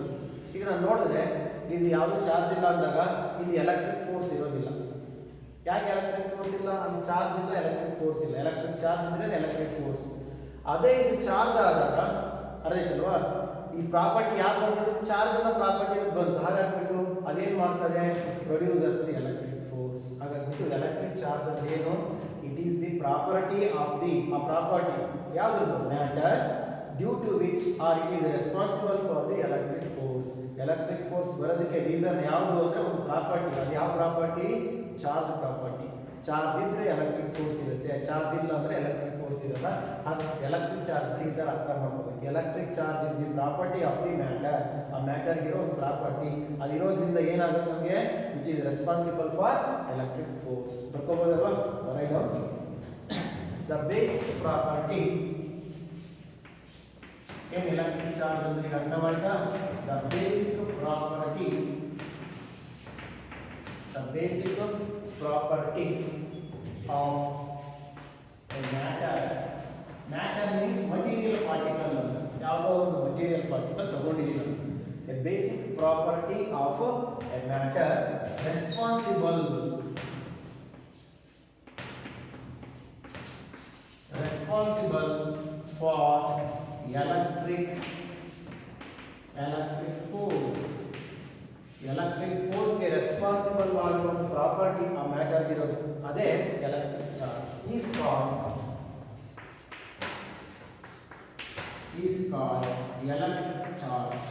ಈಗ ನಾನು ನೋಡಿದ್ರೆ ಇದು ಯಾವುದೂ ಚಾರ್ಜ್ ಇಲ್ಲ ಅಂದಾಗ ಇಲ್ಲಿ ಎಲೆಕ್ಟ್ರಿಕ್ ಫೋರ್ಸ್ ಇರೋದಿಲ್ಲ ಯಾಕೆ ಎಲೆಕ್ಟ್ರಿಕ್ ಫೋರ್ಸ್ ಇಲ್ಲ ಅಲ್ಲಿ ಚಾರ್ಜ್ ಇಲ್ಲ ಎಲೆಕ್ಟ್ರಿಕ್ ಫೋರ್ಸ್ ಇಲ್ಲ ಎಲೆಕ್ಟ್ರಿಕ್ ಚಾರ್ಜ್ ಇದ್ರೆ ಎಲೆಕ್ಟ್ರಿಕ್ ಫೋರ್ಸ್ ಅದೇ ಇದು ಚಾರ್ಜ್ ಆದಾಗ ಅರ್ಧೈತಲ್ವಾ ಈ ಪ್ರಾಪರ್ಟಿ ಯಾಕೆ ಬಂದಿದ್ದು ಚಾರ್ಜ್ ಅನ್ನೋ ಪ್ರಾಪರ್ಟಿ ಬಂತು ಹಾಗಾಗ್ಬಿಟ್ಟು ಅದೇನು ಮಾಡ್ತದೆ ಪ್ರೊಡ್ಯೂಸರ್ಸ್ ದಿ ಎಲೆಕ್ಟ್ರಿಕ್ ಫೋರ್ಸ್ ಹಾಗಾಗ್ಬಿಟ್ಟು ಎಲೆಕ್ಟ್ರಿಕ್ ಚಾರ್ಜ್ ಅಂದ್ರೆ ಏನು it is the property of the ಆ ಪ್ರಾಪರ್ಟಿ ಯಾವುದು matter due to which or it is responsible for the electric force ಬರೋದಕ್ಕೆ ರೀಸನ್ ಯಾವುದು ಅಂದ್ರೆ ಒಂದು ಪ್ರಾಪರ್ಟಿ ಅದು ಯಾವ ಪ್ರಾಪರ್ಟಿ ಚಾರ್ಜ್ ಪ್ರಾಪರ್ಟಿ ಚಾರ್ಜ್ ಇದ್ರೆ ಎಲೆಕ್ಟ್ರಿಕ್ ಫೋರ್ಸ್ ಇರುತ್ತೆ ಚಾರ್ಜ್ ಇಲ್ಲ ಅಂದ್ರೆ ಎಲೆಕ್ಟ್ರಿಕ್ ಫೋರ್ಸ್ ಇರಲ್ಲ ಹಾಗೆ ಎಲೆಕ್ಟ್ರಿಕ್ ಚಾರ್ಜ್ ಅಂದ್ರೆ ಇದರ ಅರ್ಥ ಮಾಡ್ಕೋಬೇಕು electric charge is the property of the matter ಆ ಮ್ಯಾಟರ್ ಇರೋ ಒಂದು ಪ್ರಾಪರ್ಟಿ ಅದಿರೋದ್ರಿಂದ ಏನಾಗುತ್ತೆ ನಮಗೆ which is responsible for electric force ಬರ್ಕೋಬೋದಲ್ವಾ write down the basic property ಏನ್ ಎಲೆಕ್ಟ್ರಿಕ್ ಚಾರ್ಜ್ ಅಂದ್ರೆ ಈಗ ಅರ್ಥವಾಯ್ತಾ the basic property of a matter means material particle ಯಾವುದೋ ಒಂದು material particle ತಗೊಂಡಿದ್ದೀವಿ a basic property of a matter responsible for electric force ಗೆ ರೆಸ್ಪಾನ್ಸಿಬಲ್ ಆಗಿರೋ ಒಂದು ಪ್ರಾಪರ್ಟಿ ಆ ಮ್ಯಾಟರ್ ಇರೋದು ಅದೇ electric charge is called electric charge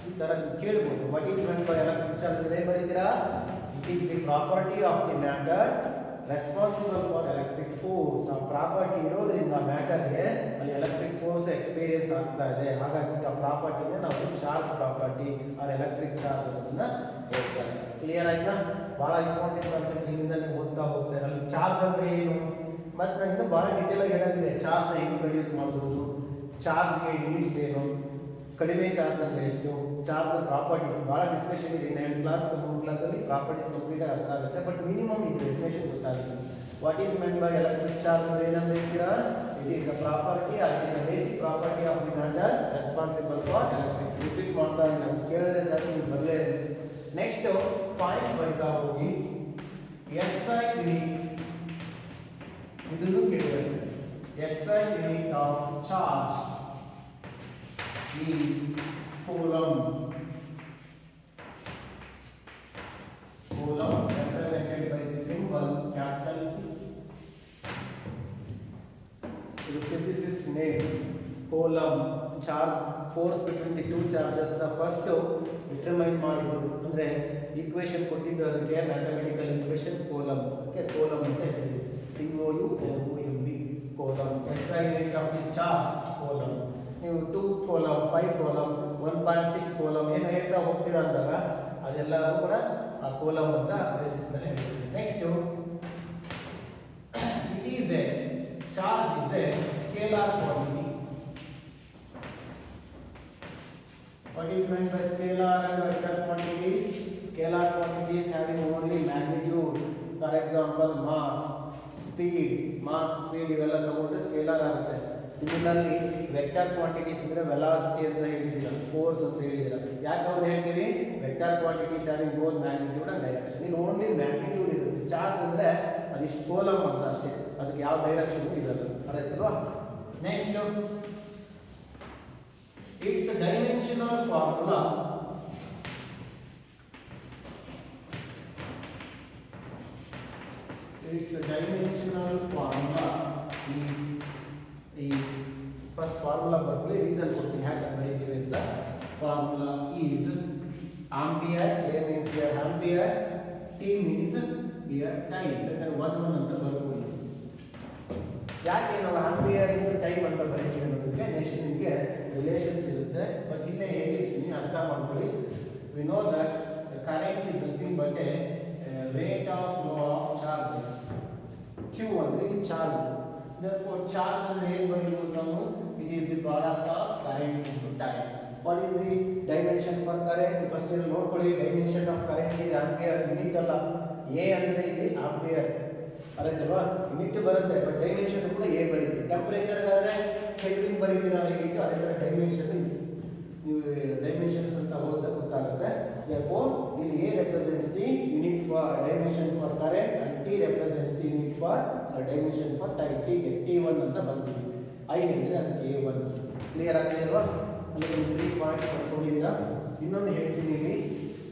ಈ ತರ ಕೇಳಬಹುದು what is meant by electric charge ಅಂದ್ರೆ ಬರೀತೀರಾ it is the property of the matter responsible for electric force ಆ ಪ್ರಾಪರ್ಟಿ ಇರೋದ್ರಿಂದ ಮ್ಯಾಟರ್ಗೆ ಅಲ್ಲಿ ಎಲೆಕ್ಟ್ರಿಕ್ ಫೋರ್ಸ್ ಎಕ್ಸ್ಪೀರಿಯನ್ಸ್ ಆಗ್ತಾ ಇದೆ ಹಾಗಾಗಿ ಆ ಪ್ರಾಪರ್ಟಿನೇ ನಾವು charge property or electric charge ಅನ್ನೋದನ್ನ ಹೇಳ್ತಾರೆ ಕ್ಲಿಯರ್ ಆಯ್ತಾ ಬಹಳ ಇಂಪಾರ್ಟೆಂಟ್ ಕಾನ್ಸೆಪ್ಟ್ ಇಲ್ಲಿಂದ ನೀವು ಓದ್ತಾ ಹೋಗ್ತಾರೆ ಅಲ್ಲಿ ಚಾರ್ಜ್ ಅಂದ್ರೆ ಏನು ಮತ್ತೆ ನಾನು ಇನ್ನೂ ಬಹಳ ಡೀಟೇಲ್ ಆಗಿ ಹೇಳೋದಿದೆ ಚಾರ್ಜ್ನ ಹೆಂಗೆ ಪ್ರೊಡ್ಯೂಸ್ ಮಾಡ್ಬೋದು ಚಾರ್ಜ್ಗೆ ಯೂನಿಟ್ಸ್ ಏನು ಕಡಿಮೆ ಚಾರ್ಜ್ ಅಂದ್ರೆ ಎಷ್ಟು ಚಾರ್ಜ್ ಪ್ರಾಪರ್ಟೀಸ್ ಬಹಳ ಡಿಸ್ಕಷನ್ ಇದೆ ನೈನ್ ಕ್ಲಾಸಲ್ಲಿ ಪ್ರಾಪರ್ಟೀಸ್ ಕಂಪ್ಲೀಟ್ ಆಗಿ ಅರ್ಥ ಆಗುತ್ತೆ ಬಟ್ ಮಿನಿಮಮ್ ಇದು ಡೆಫಿನೇಷನ್ ಗೊತ್ತಾಗುತ್ತೆ what is meant by electric charge ಅಂದ್ರೆ ಏನಂತ ಹೇಳ್ತೀರಾ it is the property or it is the basic property of the matter responsible for electric repeat ಮಾಡ್ತಾ ಇದ್ದೀನಿ ಕೇಳಿದ್ರೆ ಸಾಕು ನೀವು ಬದಲೇ ನೆಕ್ಸ್ಟ್ ಪಾಯಿಂಟ್ ಬರ್ತಾ ಹೋಗಿ SI ಯೂನಿಟ್ ಇದನ್ನು ಕೇಳಿದ್ರೆ SI unit of charge is coulomb represented by the symbol capital C. The physicist name coulomb charge force between the two charges the first determine ಮಾಡಿದ್ರು ಅಂದ್ರೆ ಈಕ್ವೇಷನ್ ಕೊಟ್ಟಿದ್ದು ಅದಕ್ಕೆ mathematical equation coulomb okay coulomb ಅಂತ ಹೆಸರು COULOMB coulomb SI unit of the charge coulomb ನೀವು 2 coulomb 5 coulomb 1.6 coulomb ಏನು ಹೇಳ್ತಾ ಹೋಗ್ತೀರಾ ಅಂದಾಗ ಅದೆಲ್ಲವೂ ಕೂಡ ಆ coulomb ಅಂತ ಬೇಸಿಸ್ ಮೇಲೆ ಹೇಳ್ತೀವಿ next it is A charge is A scalar quantity what is meant by scalar and vector quantities scalar quantities having only magnitude for example mass speed ಇವೆಲ್ಲ ತಗೊಂಡ್ರೆ ಸ್ಕೇಲಾರ್ ಆಗುತ್ತೆ ಸಿಮಿಲರ್ಲಿ ವೆಕ್ಟರ್ ಕ್ವಾಂಟಿಟೀಸ್ ಅಂದ್ರೆ ವೆಲಾಸಿಟಿ ಅಂತ ಹೇಳಿದಿರ ಫೋರ್ಸ್ ಅಂತ ಹೇಳಿದಿರ ಯಾಕೆ ನಾವು ಹೇಳ್ತೀವಿ vector quantities having both magnitude and direction ಇಲ್ಲಿ ಓನ್ಲಿ ಮ್ಯಾಗ್ನಿಟ್ಯೂಡ್ ಇರುತ್ತೆ ಚಾರ್ಜ್ ಅಂದ್ರೆ ಅದಿಷ್ಟು ಕೋಲಮ್ ಅಂತ ಅಷ್ಟೇ ಅದಕ್ಕೆ ಯಾವ ಡೈರೆಕ್ಷನ್ ಇರಲ್ಲ ಅರ್ಥಾಯ್ತಲ್ವಾ next it's dimensional formula is first formula ಬರ್ಕೊಳ್ಳಿ ರೀಸನ್ ಕೊಡ್ತೀನಿ ಹೇಗೆ ಬರೀತೀವಿ ಅಂತ formula is ampere a means here ampere t means here time ಬೇಕಾದ್ರೆ 1 ಅಂತ ಬರ್ಕೊಳ್ಳಿ ಯಾಕೆ ನಾವು ಆಂಪಿಯರ್ ಇಂಟು ಟೈಮ್ ಅಂತ ಬರೀತೀವಿ ಅನ್ನೋದಕ್ಕೆ ನೆಕ್ಸ್ಟ್ ನಿಮಗೆ ರಿಲೇಷನ್ಸ್ ಇರುತ್ತೆ. ಬಟ್ ಇಲ್ಲೇ ಹೇಳಿರ್ತೀನಿ, ಅರ್ಥ ಮಾಡ್ಕೊಳ್ಳಿ. V know that the current is nothing but A rate of flow of charges. Q ಅಂದ್ರೆ ಇದು ಚಾರ್ಜಸ್. Therefore ಚಾರ್ಜ್ ಅಂದ್ರೆ ಏನು ಬರೀಬಹುದು ನಾವು? It is the product of current into time. What is the dimension for current? First ಇಲ್ಲಿ ನೋಡ್ಕೊಳ್ಳಿ, dimension of current is ampere. Unit ಅಲ್ಲ, A ಅಂದ್ರೆ ಇಲ್ಲಿ ಆಂಪಿಯರ್ ಅಲ್ವಾ, ಯೂನಿಟ್ ಬರುತ್ತೆ. ಬಟ್ ಡೈಮೆನ್ಷನ್ ಕೂಡ A ಬರೀತೀವಿ. ಟೆಂಪರೇಚರ್ ಆದ್ರೆ ಕೆಲ್ವಿನ್ ಬರೀತೀರಲ್ಲ ಯೂನಿಟ್, ಅದೇ ತರ ಡೈಮೆನ್ಷನ್ ಇದೆ. ನೀವು ಡೈಮೆನ್ಷನ್ಸ್ ಅಂತ ಓದಿದ್ರೆ ಗೊತ್ತಾಗುತ್ತೆ. Therefore ಇಲ್ಲಿ A represents the unit for dimension for current and T represents the unit for dimension for time. ಹೀಗೆ T1 ಅಂತ ಬರ್ತೀವಿ. I ಅಂದ್ರೆ ಅದಕ್ಕೆ A1. ಕ್ಲಿಯರ್ ಆಗ್ತಿಲ್ವಾ? ಅಲ್ಲಿ 3 ಪಾಯಿಂಟ್ಸ್ ಬರ್ಕೊಂಡಿದ್ದೀರಾ. ಇನ್ನೊಂದು ಹೇಳ್ತೀನಿ ಇಲ್ಲಿ,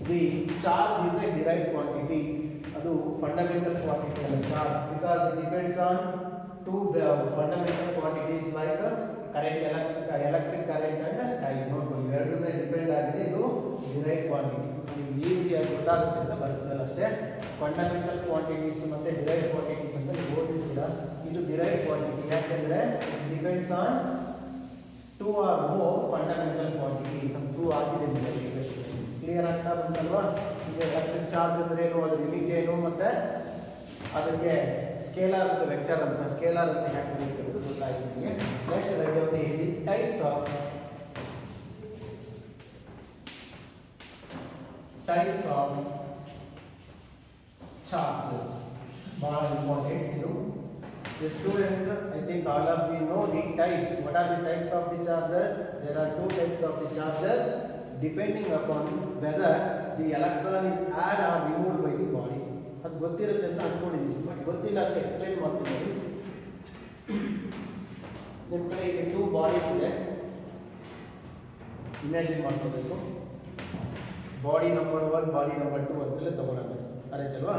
the charge is a derived quantity. ಅದು ಫಂಡಮೆಂಟಲ್ ಕ್ವಾಂಟಿಟಿ ಅಲ್ಲ charge, because it depends on to fundamental quantities like current, electric current and time. ನೋಡ್ಕೊಳ್ಳಿ, ಎರಡು ಮೇಲೆ ಡಿಪೆಂಡ್ ಆಗಿದೆ. ಇದು ಡಿರೈವ್ಡ್ ಕ್ವಾಂಟಿಟಿ. ನಿಮ್ಗೆ ಈಸಿಯಾಗಿ ಗೊತ್ತಾಗುತ್ತೆ ಅಂತ ಬರೆಸಿದ್ರೆ ಅಷ್ಟೇ. ಫಂಡಮೆಂಟಲ್ ಕ್ವಾಂಟಿಟೀಸ್ ಮತ್ತೆ ಡಿರೈವ್ಡ್ ಕ್ವಾಂಟಿಟೀಸ್ ಅಂತ ನೀವು ಓದಿದ್ದೀರಾ. ಇದು ಡಿರೈವ್ಡ್ ಕ್ವಾಂಟಿಟಿ ಯಾಕೆಂದ್ರೆ depends on 2 or more fundamental quantities. some 2 ಆಗಿದೆ ನಿಮಗೆ ಈಕ್ವೇಷನ್. ಕ್ಲಿಯರ್ ಆಗ್ತಾ ಬಂತಲ್ವಾ? ಈಗ ಎಲೆಕ್ಟ್ರಿಕ್ ಚಾರ್ಜ್ ಅಂದ್ರೆ ಏನು, ಅದರ ಯೂನಿಟ್ ಏನು, ಮತ್ತೆ ಅದಕ್ಕೆ ಸ್ಕೇಲಾರ್ ಮತ್ತು ವೆಕ್ಟರ್ ಅಂತ, ಸ್ಕೇಲಾರ್ ಅಂತ ಹೇಗೆ ಬರೀಬೇಕು ಗೊತ್ತಾಯ್ತು ನಿಮಗೆ. Next right of the types of charges. Bhal important ಇದು. The students, I think all of you know the types. What are the types of the charges? There are 2 types of the charges depending upon whether the electron is added or removed by the body. ಅದು ಗೊತ್ತಿರುತ್ತೆ ಅಂತ ಅನ್ಕೊಂಡಿದ್ದೀನಿ, ಬಟ್ ಗೊತ್ತಿಲ್ಲ ಅಂತ ಎಕ್ಸ್ಪ್ಲೈನ್ ಮಾಡ್ತೀನಿ. ನಿಮ್ಮ ಕಡೆ ಈಗ 2 ಬಾಡೀಸ್ ಇದೆ, ಇಮ್ಯಾಜಿನ್ ಮಾಡ್ಕೋಬೇಕು. ಬಾಡಿ ನಂಬರ್ 1, ಬಾಡಿ ನಂಬರ್ 2 ಅಂತೆಲ್ಲ ತಗೊಳ್ಳೋಣ, ಅರೈತಲ್ವಾ?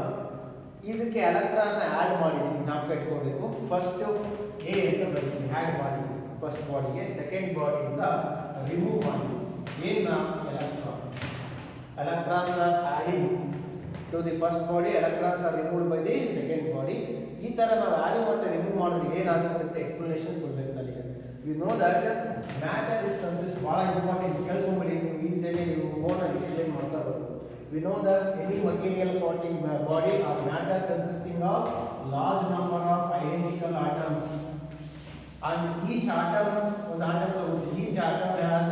ಇದಕ್ಕೆ ಎಲೆಕ್ಟ್ರಾನ್ ಆ್ಯಡ್ ಮಾಡಿದ್ದೀನಿ, ನಾವು ಕಟ್ಕೋಬೇಕು. ಫಸ್ಟ್ ಎ ಅಂತ ಬರ್ತೀನಿ, ಆ್ಯಡ್ ಮಾಡಿ ಫಸ್ಟ್ ಬಾಡಿಗೆ. ಸೆಕೆಂಡ್ ಬಾಡಿಯಿಂದ ರಿಮೂವ್ ಮಾಡಿ ಏನ electrons are adding to the first body, electrons are removed by the second body. ಈ ತರ ನಾವು ಆಡ್ ಮತ್ತೆ ರಿಮೂವ್ ಮಾಡಿದ್ರೆ ಏನಾಗುತ್ತೆ ಅಂತ ಎಕ್ಸ್ಪ್ಲನೇಷನ್ ಕೊಡಬೇಕು ನನಗೆ. V know that matter is consist, ಬಹಳ ಇಂಪಾರ್ಟೆಂಟ್, ಕೇಳ್ಕೊಂಬಿಡಿ ನೀವು ಈಸಿಯಾಗಿ ನೀವು ಓನ್ ಆಗಿ ಎಕ್ಸ್ಪ್ಲೈನ್ ಮಾಡ್ತಾ ಬರ್ಬೋದು. We know that any material body or matter consisting of large number of identical atoms, and each atom has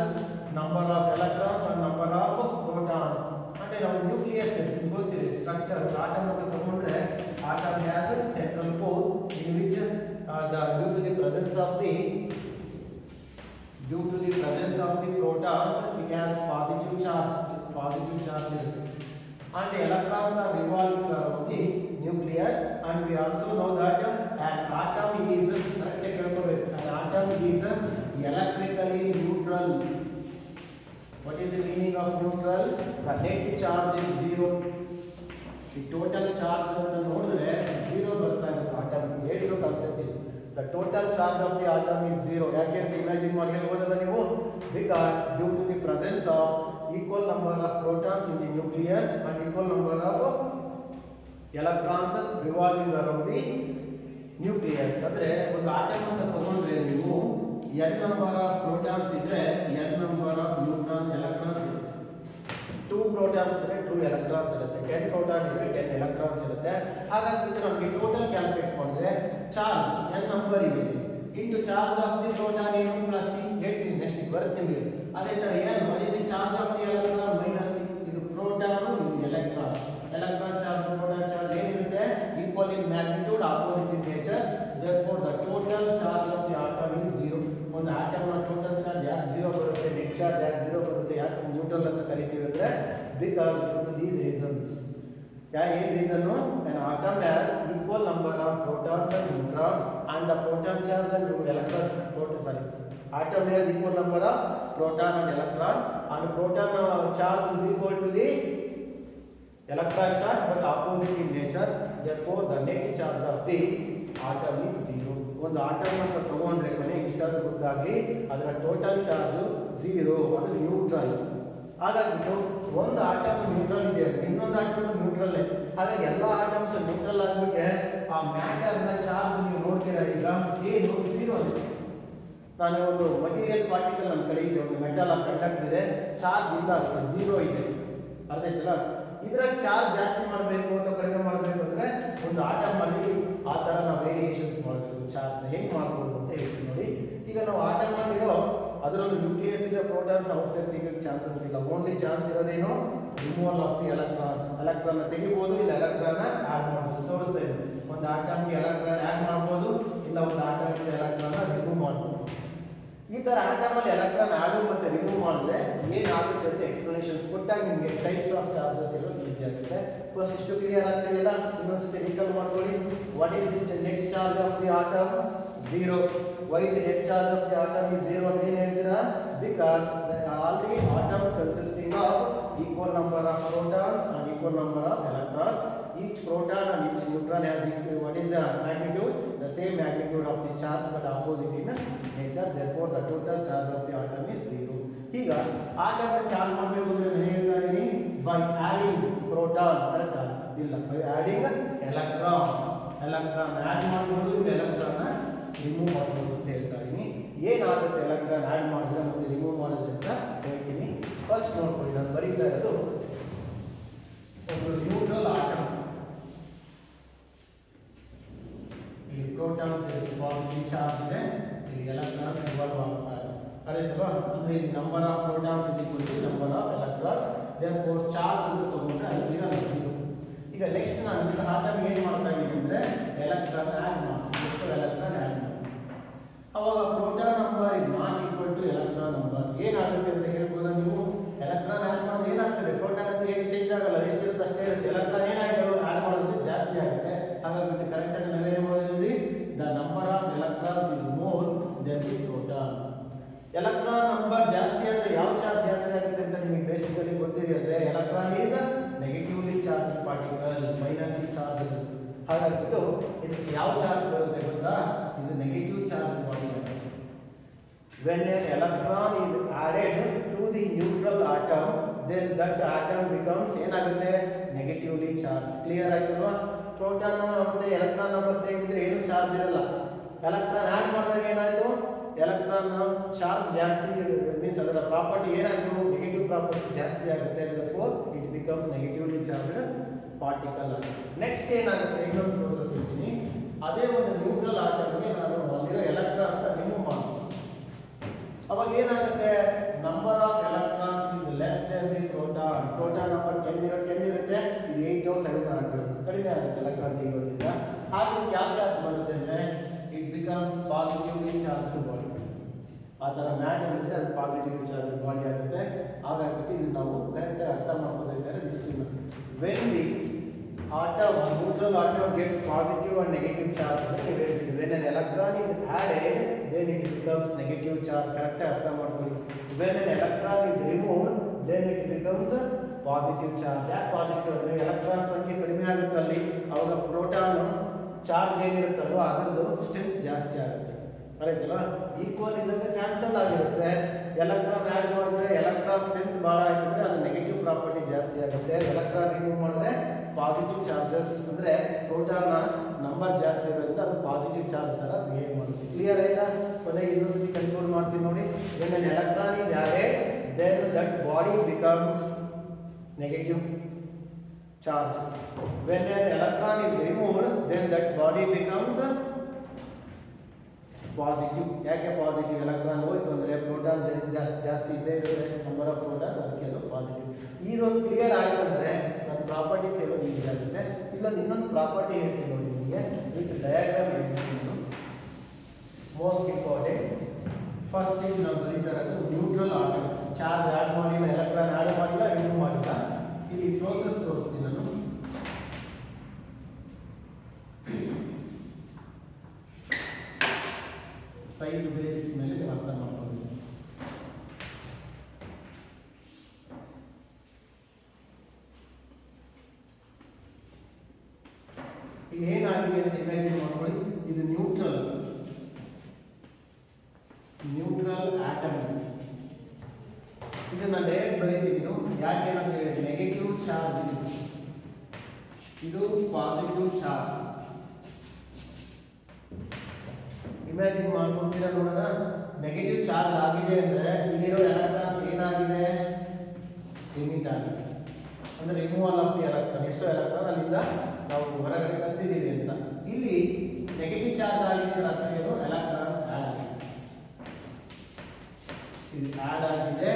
number of electrons and number of protons. And our nucleus ಗೊತ್ತಿದೆ ಸ್ಟ್ರಕ್ಚರ್. atom ಅಂತ ತಗೊಂಡ್ರೆ atom has a central core in which due to the presence of the protons it has positive charge ಇರುತ್ತೆ. And the electrons are revolving around the nucleus. And we also know that an atom is electrically neutral. What is the meaning of neutral? The net charge is 0. The total charge ಅಂತ ನೋಡಿದ್ರೆ 0 ಬರ್ತಾ ಇರುತ್ತೆ atom. ಏನು ಕಾನ್ಸೆಪ್ಟ್ ಇದೆ? The total charge of the atom is 0. ಯಾಕೆ ಅಂತ ಇಮ್ಯಾಜಿನ್ ಮಾಡಿ ಹೇಳ್ಬೋದಲ್ಲ ನೀವು? Because due to the presence of equal number of protons in the nucleus and equal number of electrons revolving around the nucleus. ಅಂದ್ರೆ ಒಂದು ಆಟಮ್ ಅಂತ ತಗೊಂಡ್ರೆ ನೀವು n number of protons ಇದ್ರೆ n number of neutron electrons ಇರುತ್ತೆ. 2 protons ಇದ್ರೆ 2 electrons ಇರುತ್ತೆ. 10 proton ಇದ್ರೆ 10 electrons ಇರುತ್ತೆ. ಹಾಗಾಗಿ ನಮಗೆ ಟೋಟಲ್ ಕ್ಯಾಲ್ಕುಲೇಟ್ ಮಾಡಿದ್ರೆ ಚಾರ್ಜ್ n ನಂಬರ್ ಇದೆ into charge of the proton ಏನು ಪ್ಲಸ್ ಸಿ. ಹೇಳ್ತೀನಿ ನೆಕ್ಸ್ಟ್ ಬರುತ್ತೆ ನಿಮಗೆ. ಅದೇ ತರ n what is the charge of the electron minus c. ಇದು ಪ್ರೋಟಾನ್, ಇದು electron. Electron charge proton charge ಏನಿರುತ್ತೆ equal in magnitude, opposite in nature. therefore the total charge of the atom is 0. ಒಂದು ಆಟಮ್ ನ ಟೋಟಲ್ ಚಾರ್ಜ್ ಯಾಕೆ 0 ಬರುತ್ತೆ, ನೆಟ್ ಚಾರ್ಜ್ ಯಾಕೆ 0 ಬರುತ್ತೆ, ಯಾಕೆ ನ್ಯೂಟ್ರಲ್ ಅಂತ ಕರಿತೀವಿ ಅಂದ್ರೆ because due to these reasons. ಏನು reason? an atom has equal number of protons and neutrons and the proton charge and electrons atom has equal number of proton and electron, and proton charge is equal to the electron charge but opposite in nature. therefore the net charge of the atom is 0. ಒಂದು ಆಟಮ್ ಅಂತ ತಗೊಂಡ್ರೆ ಮನೆಗೆ ಇಷ್ಟಾದ್ರೂ ಗೊತ್ತಾಗಿ ಅದರ ಟೋಟಲ್ ಚಾರ್ಜ್ 0, ಅದು ನ್ಯೂಟ್ರಲ್. ಹಾಗಾಗ್ಬಿಟ್ಟು ಒಂದು ಆಟಮ್ ನ್ಯೂಟ್ರಲ್ ಇದೆ, ಇನ್ನೊಂದು ಆಟಮ್ ನ್ಯೂಟ್ರಲ್. ಹಾಗಾಗಿ ಎಲ್ಲ ಆಟಮ್ಸ್ ನ್ಯೂಟ್ರಲ್ ಆಗ್ಬಿಟ್ಟೆ ಆ ಮ್ಯಾಟರ್ ನ ಚಾರ್ಜ್ ನೀವು ನೋಡ್ತೀರಾ ಈಗ ಈಗ ಏನು ಝೀರೋ ಇದೆ. ನಾನು ಒಂದು ಮಟೀರಿಯಲ್ ಪಾರ್ಟಿಕಲ್ ನನ್ನ ಕಡೆ ಇದೆ, ಒಂದು ಮೆಟಲ್ ಕಂಡಕ್ಟರ್ ಇದೆ, ಚಾರ್ಜ್ ಇಲ್ಲ, ಅದಕ್ಕೆ ಝೀರೋ ಇದೆ. ಅರ್ಥ ಆಯ್ತಲ್ಲ? ಇದ್ರಾಗ ಚಾರ್ಜ್ ಜಾಸ್ತಿ ಮಾಡಬೇಕು ಅಥವಾ ಕಡಿಮೆ ಮಾಡಬೇಕು ಅಂದರೆ ಒಂದು ಆಟಮ್ ಅಲ್ಲಿ ಆ ಥರ ನಾವು ವೇರಿಯೇಷನ್ಸ್ ಮಾಡಬೇಕು. ಚಾರ್ಜ್ ಹೆಂಗೆ ಮಾಡ್ಬೋದು ಅಂತ ಹೇಳ್ತೀವಿ ನೋಡಿ. ಈಗ ನಾವು ಆಟಮ್ ಮಾಡಿರೋ ಅದರಲ್ಲಿ ನ್ಯೂಕ್ಲಿಯಸ್ ಇದೆ, ಪ್ರೋಟಾನ್ಸ್ ಔಟ್ಸೈಡ್ ತೆಗಿಯೋಕ್ಕೆ ಚಾನ್ಸಸ್ ಇಲ್ಲ. ಓನ್ಲಿ ಚಾನ್ಸ್ ಇರೋದೇನು removal of the electrons. Electron ತೆಗಿಬೋದು, ಇಲ್ಲ ಎಲೆಕ್ಟ್ರಾನ್ ಆಡ್ ಮಾಡ್ಬೋದು. ತೋರಿಸ್ತಾ ಇದೆ, ಒಂದು ಆಟಮ್ಗೆ ಎಲೆಕ್ಟ್ರಾನ್ ಆಡ್ ಮಾಡ್ಬೋದು, ಇಲ್ಲ ಒಂದು ಆಟಮ್ಗೆ ಎಲೆಕ್ಟ್ರಾನ್ ರಿಮೂವ್ ಮಾಡ್ಬೋದು. ಈ ತರ ಆಟಮಲ್ಲಿ ಎಲೆಕ್ಟ್ರಾನ್ ಆಡು ಮತ್ತೆ ರಿಮೂವ್ ಮಾಡಿದ್ರೆ ಏನಾಗುತ್ತೆ ಅಂತ ಎಕ್ಸ್ಪ್ಲನೇಷನ್ಸ್ ಕೊಟ್ಟಾಗ ನಿಮಗೆ ಟೈಪ್ಸ್ ಆಫ್ ಚಾರ್ಜಸ್ ಇರೋದು ಈಸಿ ಆಗುತ್ತೆ. ಫಸ್ಟ್ ಇಷ್ಟು ಕ್ಲಿಯರ್ ಆಗ್ತಿಲ್ಲ, ಇನ್ನೊಂದ್ಸತಿ ರಿಕಲ್ ಮಾಡ್ಕೊಳ್ಳಿ. What is the net charge of the atom? Zero. Why the net charge of the atom is zero ಅಂತ ಏನು ಹೇಳ್ತೀರಾ? Because all the atoms consisting of equal number of protons and equal number of electrons. Each proton and each neutron has equal, what is the magnitude? The same magnitude of the charge but opposite in nature. Therefore, the total charge of the atom is zero. ಈಗ ಆಟಮ್ ಚಾರ್ಜ್ ಮಾಡಬೇಕು ಅಂದ್ರೆ ಏನು ಹೇಳ್ತಾ ಇದೀನಿ? By adding proton. ಕರೆಕ್ಟಾ? ಇಲ್ಲ, by adding electron. Electron add ಮಾಡಬಹುದು, ಇದು ಎಲೆಕ್ಟ್ರಾನ್ ರಿಮೂವ್ ಮಾಡಬಹುದು ಅಂತ ಹೇಳ್ತಾ ಇದೀನಿ. ಏನಾಗುತ್ತೆ ಎಲೆಕ್ಟ್ರಾನ್ ಆಡ್ ಮಾಡಿದ್ರೆ ಮತ್ತೆ ರಿಮೂವ್ ಮಾಡಿದ್ರೆ ಅಂತ ಹೇಳ್ತೀನಿ. ಫಸ್ಟ್ ನೋಡ್ಕೊಳ್ಳಿ, ನಾನು ಬರೀತಾ ಇರೋದು ಒಂದು ನ್ಯೂಟ್ರಲ್ ಆಟಮ್. ಇಲ್ಲಿ ಪ್ರೋಟಾನ್ಸ್ ಪಾಸಿಟಿವ್ ಚಾರ್ಜ್ ಇದೆ, ಇಲ್ಲಿ ಎಲೆಕ್ಟ್ರಾನ್ಸ್ ಇನ್ವಾಲ್ವ್ ಆಗ್ತಾರೆ. ಅದೇಲ್ವಾ? ಅಂದ್ರೆ ಇಲ್ಲಿ number of protons is equal to number of electrons. Therefore charge ಅಂತ ತಗೊಂಡ್ರೆ ಅಲ್ಲಿ ಇರೋದು ಝೀರೋ. ಈಗ ನೆಕ್ಸ್ಟ್ ನಾನು ಈ ಆಟಮ್ ಏನು ಮಾಡ್ತಾ ಇದ್ದೀನಿ ಅಂದ್ರೆ ಎಲೆಕ್ಟ್ರಾನ್ ಆಡ್ ಮಾಡ್ತೀನಿ. ಎಷ್ಟು ಎಲೆಕ್ಟ್ರಾನ್ ಆಡ್ ಮಾಡ್ತೀನಿ, ಅವಾಗ proton number is not equal to electron number. ಏನಾಗುತ್ತೆ ಅಂತ ಹೇಳ್ಬೋದಾ ನೀವು? ಎಲೆಕ್ಟ್ರಾನ್ ಆಡ್ ಮಾಡಿದ್ರೆ ಏನಾಗ್ತದೆ? ಪ್ರೋಟಾನ್ ಅಂತ ಏನು ಚೇಂಜ್ ಆಗಲ್ಲ, ಎಷ್ಟಿರುತ್ತೆ ಅಷ್ಟೇ ಇರುತ್ತೆ. ಎಲೆಕ್ಟ್ರಾನ್ ಏನಾಯ್ತು? ಆಡ್ ಮಾಡೋದು ಜಾಸ್ತಿ ಆಗುತ್ತೆ. ಹಾಗಾಗಿ ಕರೆಕ್ಟ್ ಆಗಿ ನಾವೇನು ಮಾಡಿದ್ವಿ? The number of electrons is more than the proton. Electron number ಜಾಸ್ತಿ ಆದರೆ ಯಾವ ಚಾರ್ಜ್ ಜಾಸ್ತಿ ಆಗುತ್ತೆ ಅಂತ ನಿಮಗೆ ಬೇಸಿಕಲಿ ಗೊತ್ತಿದೆ. Electron is negatively charge particle, minus charge. ಹಾಗಾಗಿಬಿಟ್ಟು ಇದಕ್ಕೆ ಯಾವ ಚಾರ್ಜ್ ಬರುತ್ತೆ ಗೊತ್ತಾ? ಇದು ನೆಗೆಟಿವ್ ಚಾರ್ಜ್ ಬಾಡಿ ಆಗುತ್ತೆ. When an electron is added to the neutral atom, then that atom becomes ಏನಾಗುತ್ತೆ? Negatively charge. ಕ್ಲಿಯರ್ ಆಯ್ತಲ್ವಾ? ಪ್ರೋಟಾನ್ ಮತ್ತೆ ಎಲೆಕ್ಟ್ರಾನ್ ನಂಬರ್ ಸೇಮ್ ಇದ್ರೆ ಏನು ಚಾರ್ಜ್ ಇರಲ್ಲ. ಎಲೆಕ್ಟ್ರಾನ್ ಆಡ್ ಮಾಡಿದಾಗ ಏನಾಯ್ತು? ಎಲೆಕ್ಟ್ರಾನ್ ಚಾರ್ಜ್ ಜಾಸ್ತಿ, ಮೀನ್ಸ್ ಅದರ ಪ್ರಾಪರ್ಟಿ ಏನಾಯ್ತು? ನೆಗೆಟಿವ್ ಪ್ರಾಪರ್ಟಿ ಜಾಸ್ತಿ ಆಗುತ್ತೆ. therefore it becomes negatively charged particle. Next ಏನಾಗುತ್ತೆ? ಇನ್ನೊಂದು ಪ್ರೋಸೆಸ್ ಹೇಳ್ತೀನಿ. ಅದೇ ಒಂದು ನ್ಯೂಟ್ರಲ್ ಆಟಮ್ಗೆ ನಾನು ಅಲ್ಲಿರೋ ಎಲೆಕ್ಟ್ರಾನ್ಸ್ ರಿಮೂವ್ ಮಾಡ್ತೀನಿ. ಅವಾಗ ಏನಾಗುತ್ತೆ? Number of electrons is less than the proton. Proton number 10 ಇರುತ್ತೆ, ಇದು 8 or 7 ಆಗಿರುತ್ತೆ, ಕಡಿಮೆ ಆಗುತ್ತೆ ಎಲೆಕ್ಟ್ರಾನ್ ತೆಗೆಯೋದ್ರಿಂದ. ಹಾಗೆ ಯಾವ ಚಾರ್ಜ್ ಬರುತ್ತೆ ಅಂದರೆ it becomes positively charged body. ಆ ಥರ ಮ್ಯಾಟರ್ ಇದ್ದರೆ ಅದು ಪಾಸಿಟಿವ್ ಚಾರ್ಜ್ ಬಾಡಿ ಆಗುತ್ತೆ. ಹಾಗಾಗಿಬಿಟ್ಟು ಇದು ನಾವು ಕರೆಕ್ಟಾಗಿ ಅರ್ಥ ಮಾಡ್ಕೋಬೇಕಾದ್ರೆ ಇಷ್ಟು. When the atom, neutral atom gets positive and negative charge. When an electron is added, then it becomes negative charge. Correct? ಅರ್ಥ ಮಾಡ್ಕೊಳ್ಳಿ. When an electron is removed, then it becomes positive charge. ಯಾಕೆ ಪಾಸಿಟಿವ್ ಅಂದರೆ ಎಲೆಕ್ಟ್ರಾನ್ ಸಂಖ್ಯೆ ಕಡಿಮೆ ಆಗುತ್ತೆ ಅಲ್ಲಿ, ಅವಾಗ ಪ್ರೋಟಾನ್ ಚಾರ್ಜ್ ಏನಿರುತ್ತಲ್ವ ಅದರದ್ದು ಸ್ಟ್ರೆಂತ್ ಜಾಸ್ತಿ ಆಗುತ್ತೆ. ಆಯ್ತಲ್ಲ? ಈಕ್ವಲ್ ಇದ್ದಾಗ ಕ್ಯಾನ್ಸಲ್ ಆಗಿರುತ್ತೆ. ಎಲೆಕ್ಟ್ರಾನ್ ಆ್ಯಡ್ ಮಾಡಿದ್ರೆ ಎಲೆಕ್ಟ್ರಾನ್ ಸ್ಟ್ರೆಂತ್ ಭಾಳ ಆಯ್ತಂದ್ರೆ ಅದು ನೆಗೆಟಿವ್ ಪ್ರಾಪರ್ಟಿ ಜಾಸ್ತಿ ಆಗುತ್ತೆ. ಎಲೆಕ್ಟ್ರಾನ್ ರಿಮೂವ್ ಮಾಡಿದ್ರೆ ಪಾಸಿಟಿವ್ ಚಾರ್ಜಸ್ ಅಂದರೆ ಪ್ರೋಟಾನ್ ನಂಬರ್ ಜಾಸ್ತಿ ಇರುತ್ತೆ, ಅದು ಪಾಸಿಟಿವ್ ಚಾರ್ಜ್ ಥರ ಬಿಹೇವ್ ಮಾಡುತ್ತೆ. ಕ್ಲಿಯರ್ ಆಯ್ತಾ? ಕೊನೆಗೆ ಇನ್ನೊಂದ್ಸತಿ ಕನ್ಕ್ಲೂಡ್ ಮಾಡ್ತೀನಿ ನೋಡಿ. when an electron is added, then that body becomes negative charge. When an electron is removed, then that body becomes positive. ಯಾಕೆ ಪಾಸಿಟಿವ್? ಎಲೆಕ್ಟ್ರಾನ್ ಹೋಯ್ತು ಅಂದರೆ ಪ್ರೋಟಾನ್ ಜಾಸ್ತಿ ಇದ್ದೇ ಇರುತ್ತೆ, ನಂಬರ್ ಆಫ್ ಪ್ರೋಟಾನ್ಸ್, ಅದಕ್ಕೆ ಅದು ಪಾಸಿಟಿವ್. ಇದೊಂದು ಕ್ಲಿಯರ್ ಆಯಿತು ಅಂದರೆ ನನ್ನ ಪ್ರಾಪರ್ಟೀಸ್ ಹೇಳೋದು ಈಸಿ ಆಗುತ್ತೆ. ಇಲ್ಲೊಂದು ಇನ್ನೊಂದು ಪ್ರಾಪರ್ಟಿ ಹೇಳ್ತೀನಿ ನೋಡಿ ನಿಮಗೆ, ವಿತ್ ಡಯಾಗ್ರಾಮ್ ಹೇಳ್ತೀನಿ. ಮೋಸ್ಟ್ ಇಂಪಾರ್ಟೆಂಟ್ ಫಸ್ಟ್ ಥಿಂಗ್ ನಾವು ಬರೀತಾ ಇರೋದು ನ್ಯೂಟ್ರಲ್ ಆಟಮ್. ಚಾರ್ಜ್ ಆ್ಯಡ್ ಮಾಡಿಲ್ಲ, ಎಲೆಕ್ಟ್ರಾನ್ ಆ್ಯಡ್ ಮಾಡಿಲ್ಲ, ರಿಮೂವ್ ಮಾಡಿಲ್ಲ. ಇಲ್ಲಿ ಪ್ರೋಸೆಸ್ ತೋರಿಸ್ತೀನಿ ನಾನು. ಸೈಜ್ ಬೇಸಿಸ್ ಮೇಲೆ ಅರ್ಥ ಮಾಡ್ಕೊಳ್ಳಿ. ಈಗ ಏನಾಗಿದೆ ಅಂತ ಇಮ್ಯಾಜಿನ್ ಮಾಡ್ಕೊಳ್ಳಿ. ಇದು ನ್ಯೂಟ್ರಲ್ ಆಟಮ್. ಇದನ್ನ ಡೈರೆಕ್ಟ್ ಬರೀತಿದ್ದು ಯಾಕೆ ಅಂತ ಹೇಳಿದ್ರೆ ನೆಗೆಟಿವ್ ಚಾರ್ಜ್, ಇದು ಪಾಸಿಟಿವ್ ಚಾರ್ಜ್. ಇಮ್ಯಾಜಿನ್ ಮಾಡ್ಕೊಂತೀರಾ ನೋಡೋಣ. ನೆಗೆಟಿವ್ ಚಾರ್ಜ್ ಆಗಿದೆ ಅಂದ್ರೆ ಇಲ್ಲಿರೋ ಎಲೆಕ್ಟ್ರಾನ್ಸ್ ಏನಾಗಿದೆ, ಲಿಮಿಟ್ ಆಗಿದೆ ಅಂದ್ರೆ ರಿಮೂವಲ್ ಆಫ್ ದಿ ಎಲೆಕ್ಟ್ರಾನ್. ಎಷ್ಟು ಎಲೆಕ್ಟ್ರಾನ್ ಅಲ್ಲಿಂದ ನಾವು ಹೊರಗಡೆ ತಂದಿದ್ದೀವಿ ಅಂತ. ಇಲ್ಲಿ ನೆಗೆಟಿವ್ ಚಾರ್ಜ್ ಆಗಿದೆ ಅರ್ಥ ಏನು, ಎಲೆಕ್ಟ್ರಾನ್ಸ್ ಆಡ್ ಆಗಿದೆ, ಇಲ್ಲಿ ಆಡ್ ಆಗಿದೆ,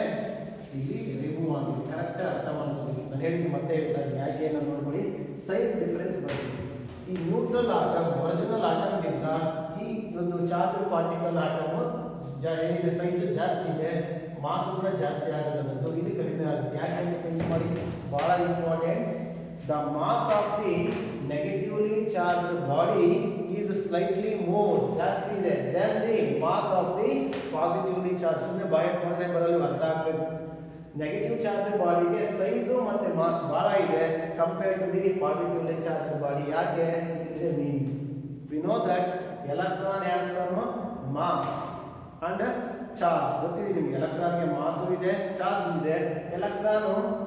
ಇಲ್ಲಿ ರಿಮೂವ್ ಆಗಿದೆ. ಕರೆಕ್ಟ್ ಅರ್ಥ ಮಾಡ್ತೀವಿ. ನಾನು ಹೇಳಿದ್ದು ಮತ್ತೆ ಹೇಳ್ತಾ ಇದ್ದೀನಿ, ಯಾಕೆ ಏನೋ ನೋಡ್ಕೊಳ್ಳಿ, ಸೈಜ್ ಡಿಫರೆನ್ಸ್ ಬರುತ್ತೆ. ಈ ನ್ಯೂಟ್ರಲ್ ಆಟಮ್ ಒರಿಜಿನಲ್ ಆಟಮ್ಗಿಂತ ಈ ಒಂದು ಚಾರ್ಜ್ ಪಾರ್ಟಿಕಲ್ ಆಟಮ್ ಏನಿದೆ ಸೈಜ್ ಜಾಸ್ತಿ ಇದೆ, ಮಾಸ್ ಕೂಡ ಜಾಸ್ತಿ ಆಗುತ್ತೆ, ಇಲ್ಲಿ ಕಡಿಮೆ ಆಗುತ್ತೆ. ಯಾಕೆ ಅಂತ ಥಿಂಕ್ ಮಾಡಿ, ಬಹಳ important. The mass of the negatively charge body is slightly more, ಜಾಸ್ತಿ ಇದೆ, then the mass of the positively charge. ಸುಮ್ಮನೆ ಬಾಯ್ ಮಾಡಿದ್ರೆ ಬರಲು ಅರ್ಥ ಆಗಬೇಕು. ನೆಗೆಟಿವ್ ಚಾರ್ಜ್ ಬಾಡಿಗೆ ಸೈಜು ಮತ್ತೆ ಮಾಸ್ ಬಹಳ ಇದೆ compare to the positively charge body. ಯಾಕೆ ಇದೆ meaning, we know that electron has some mass and charge. ಗೊತ್ತಿದೆ ನಿಮ್ಗೆ, ಎಲೆಕ್ಟ್ರಾನ್ಗೆ ಮಾಸು ಇದೆ, ಚಾರ್ಜ್ ಇದೆ. ಎಲೆಕ್ಟ್ರಾನ್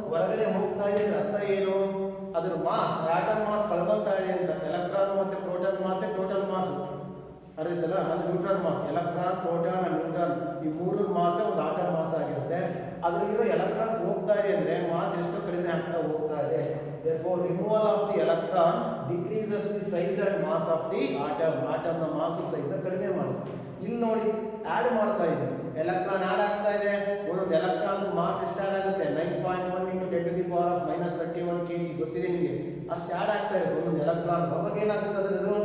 ಹೊರಗಡೆ ಹೋಗ್ತಾ ಇದೆ ಅರ್ಥ ಏನು, ಅದ್ರ ಮಾಸ್ ಆಟಮ್ ಮಾಸ್ ಕಳ್ಕೊಂತಾ ಇದೆ ಅಂತ. ಎಲೆಕ್ಟ್ರಾನ್ ಮತ್ತೆ ಪ್ರೋಟಾನ್ ಮಾಸ್ ಟೋಟಲ್ ಮಾಸ್ ಅರಿತಲ್ಲ, ಅದು neutron mass. Electron, proton and neutron ಈ ಮೂರು ಮಾಸ್ ಒಂದು ಆಟಮ್ ಮಾಸ್ ಆಗಿರುತ್ತೆ. ಅದರಲ್ಲಿರೋ ಎಲೆಕ್ಟ್ರಾನ್ಸ್ ಹೋಗ್ತಾ ಇದೆ ಅಂದ್ರೆ ಮಾಸ್ ಎಷ್ಟು ಕಡಿಮೆ ಆಗ್ತಾ ಹೋಗ್ತಾ ಇದೆ. therefore removal of the electron decreases the size and mass of the atom. Atom ನ ಮಾಸ್ ಸೈಜ್ ಕಡಿಮೆ ಮಾಡುತ್ತೆ. ಇಲ್ಲಿ ನೋಡಿ ಆಡ್ ಮಾಡ್ತಾ ಇದೆ, ಎಲೆಕ್ಟ್ರಾನ್ ಆಡ್ ಆಗ್ತಾ ಇದೆ. ಒಂದೊಂದು ಎಲೆಕ್ಟ್ರಾನ್ ಮಾಸ್ ಎಷ್ಟು ಆಡ್ ಆಗುತ್ತೆ, 9.1 × 10⁻³ kg. ಗೊತ್ತಿದೆ ನಿಮಗೆ, ಅಷ್ಟು ಆಡ್ ಆಗ್ತಾ ಇದೆ ಒಂದೊಂದು ಎಲೆಕ್ಟ್ರಾನ್. ಅವಾಗ ಏನಾಗುತ್ತೆ, ಅದರದ್ದು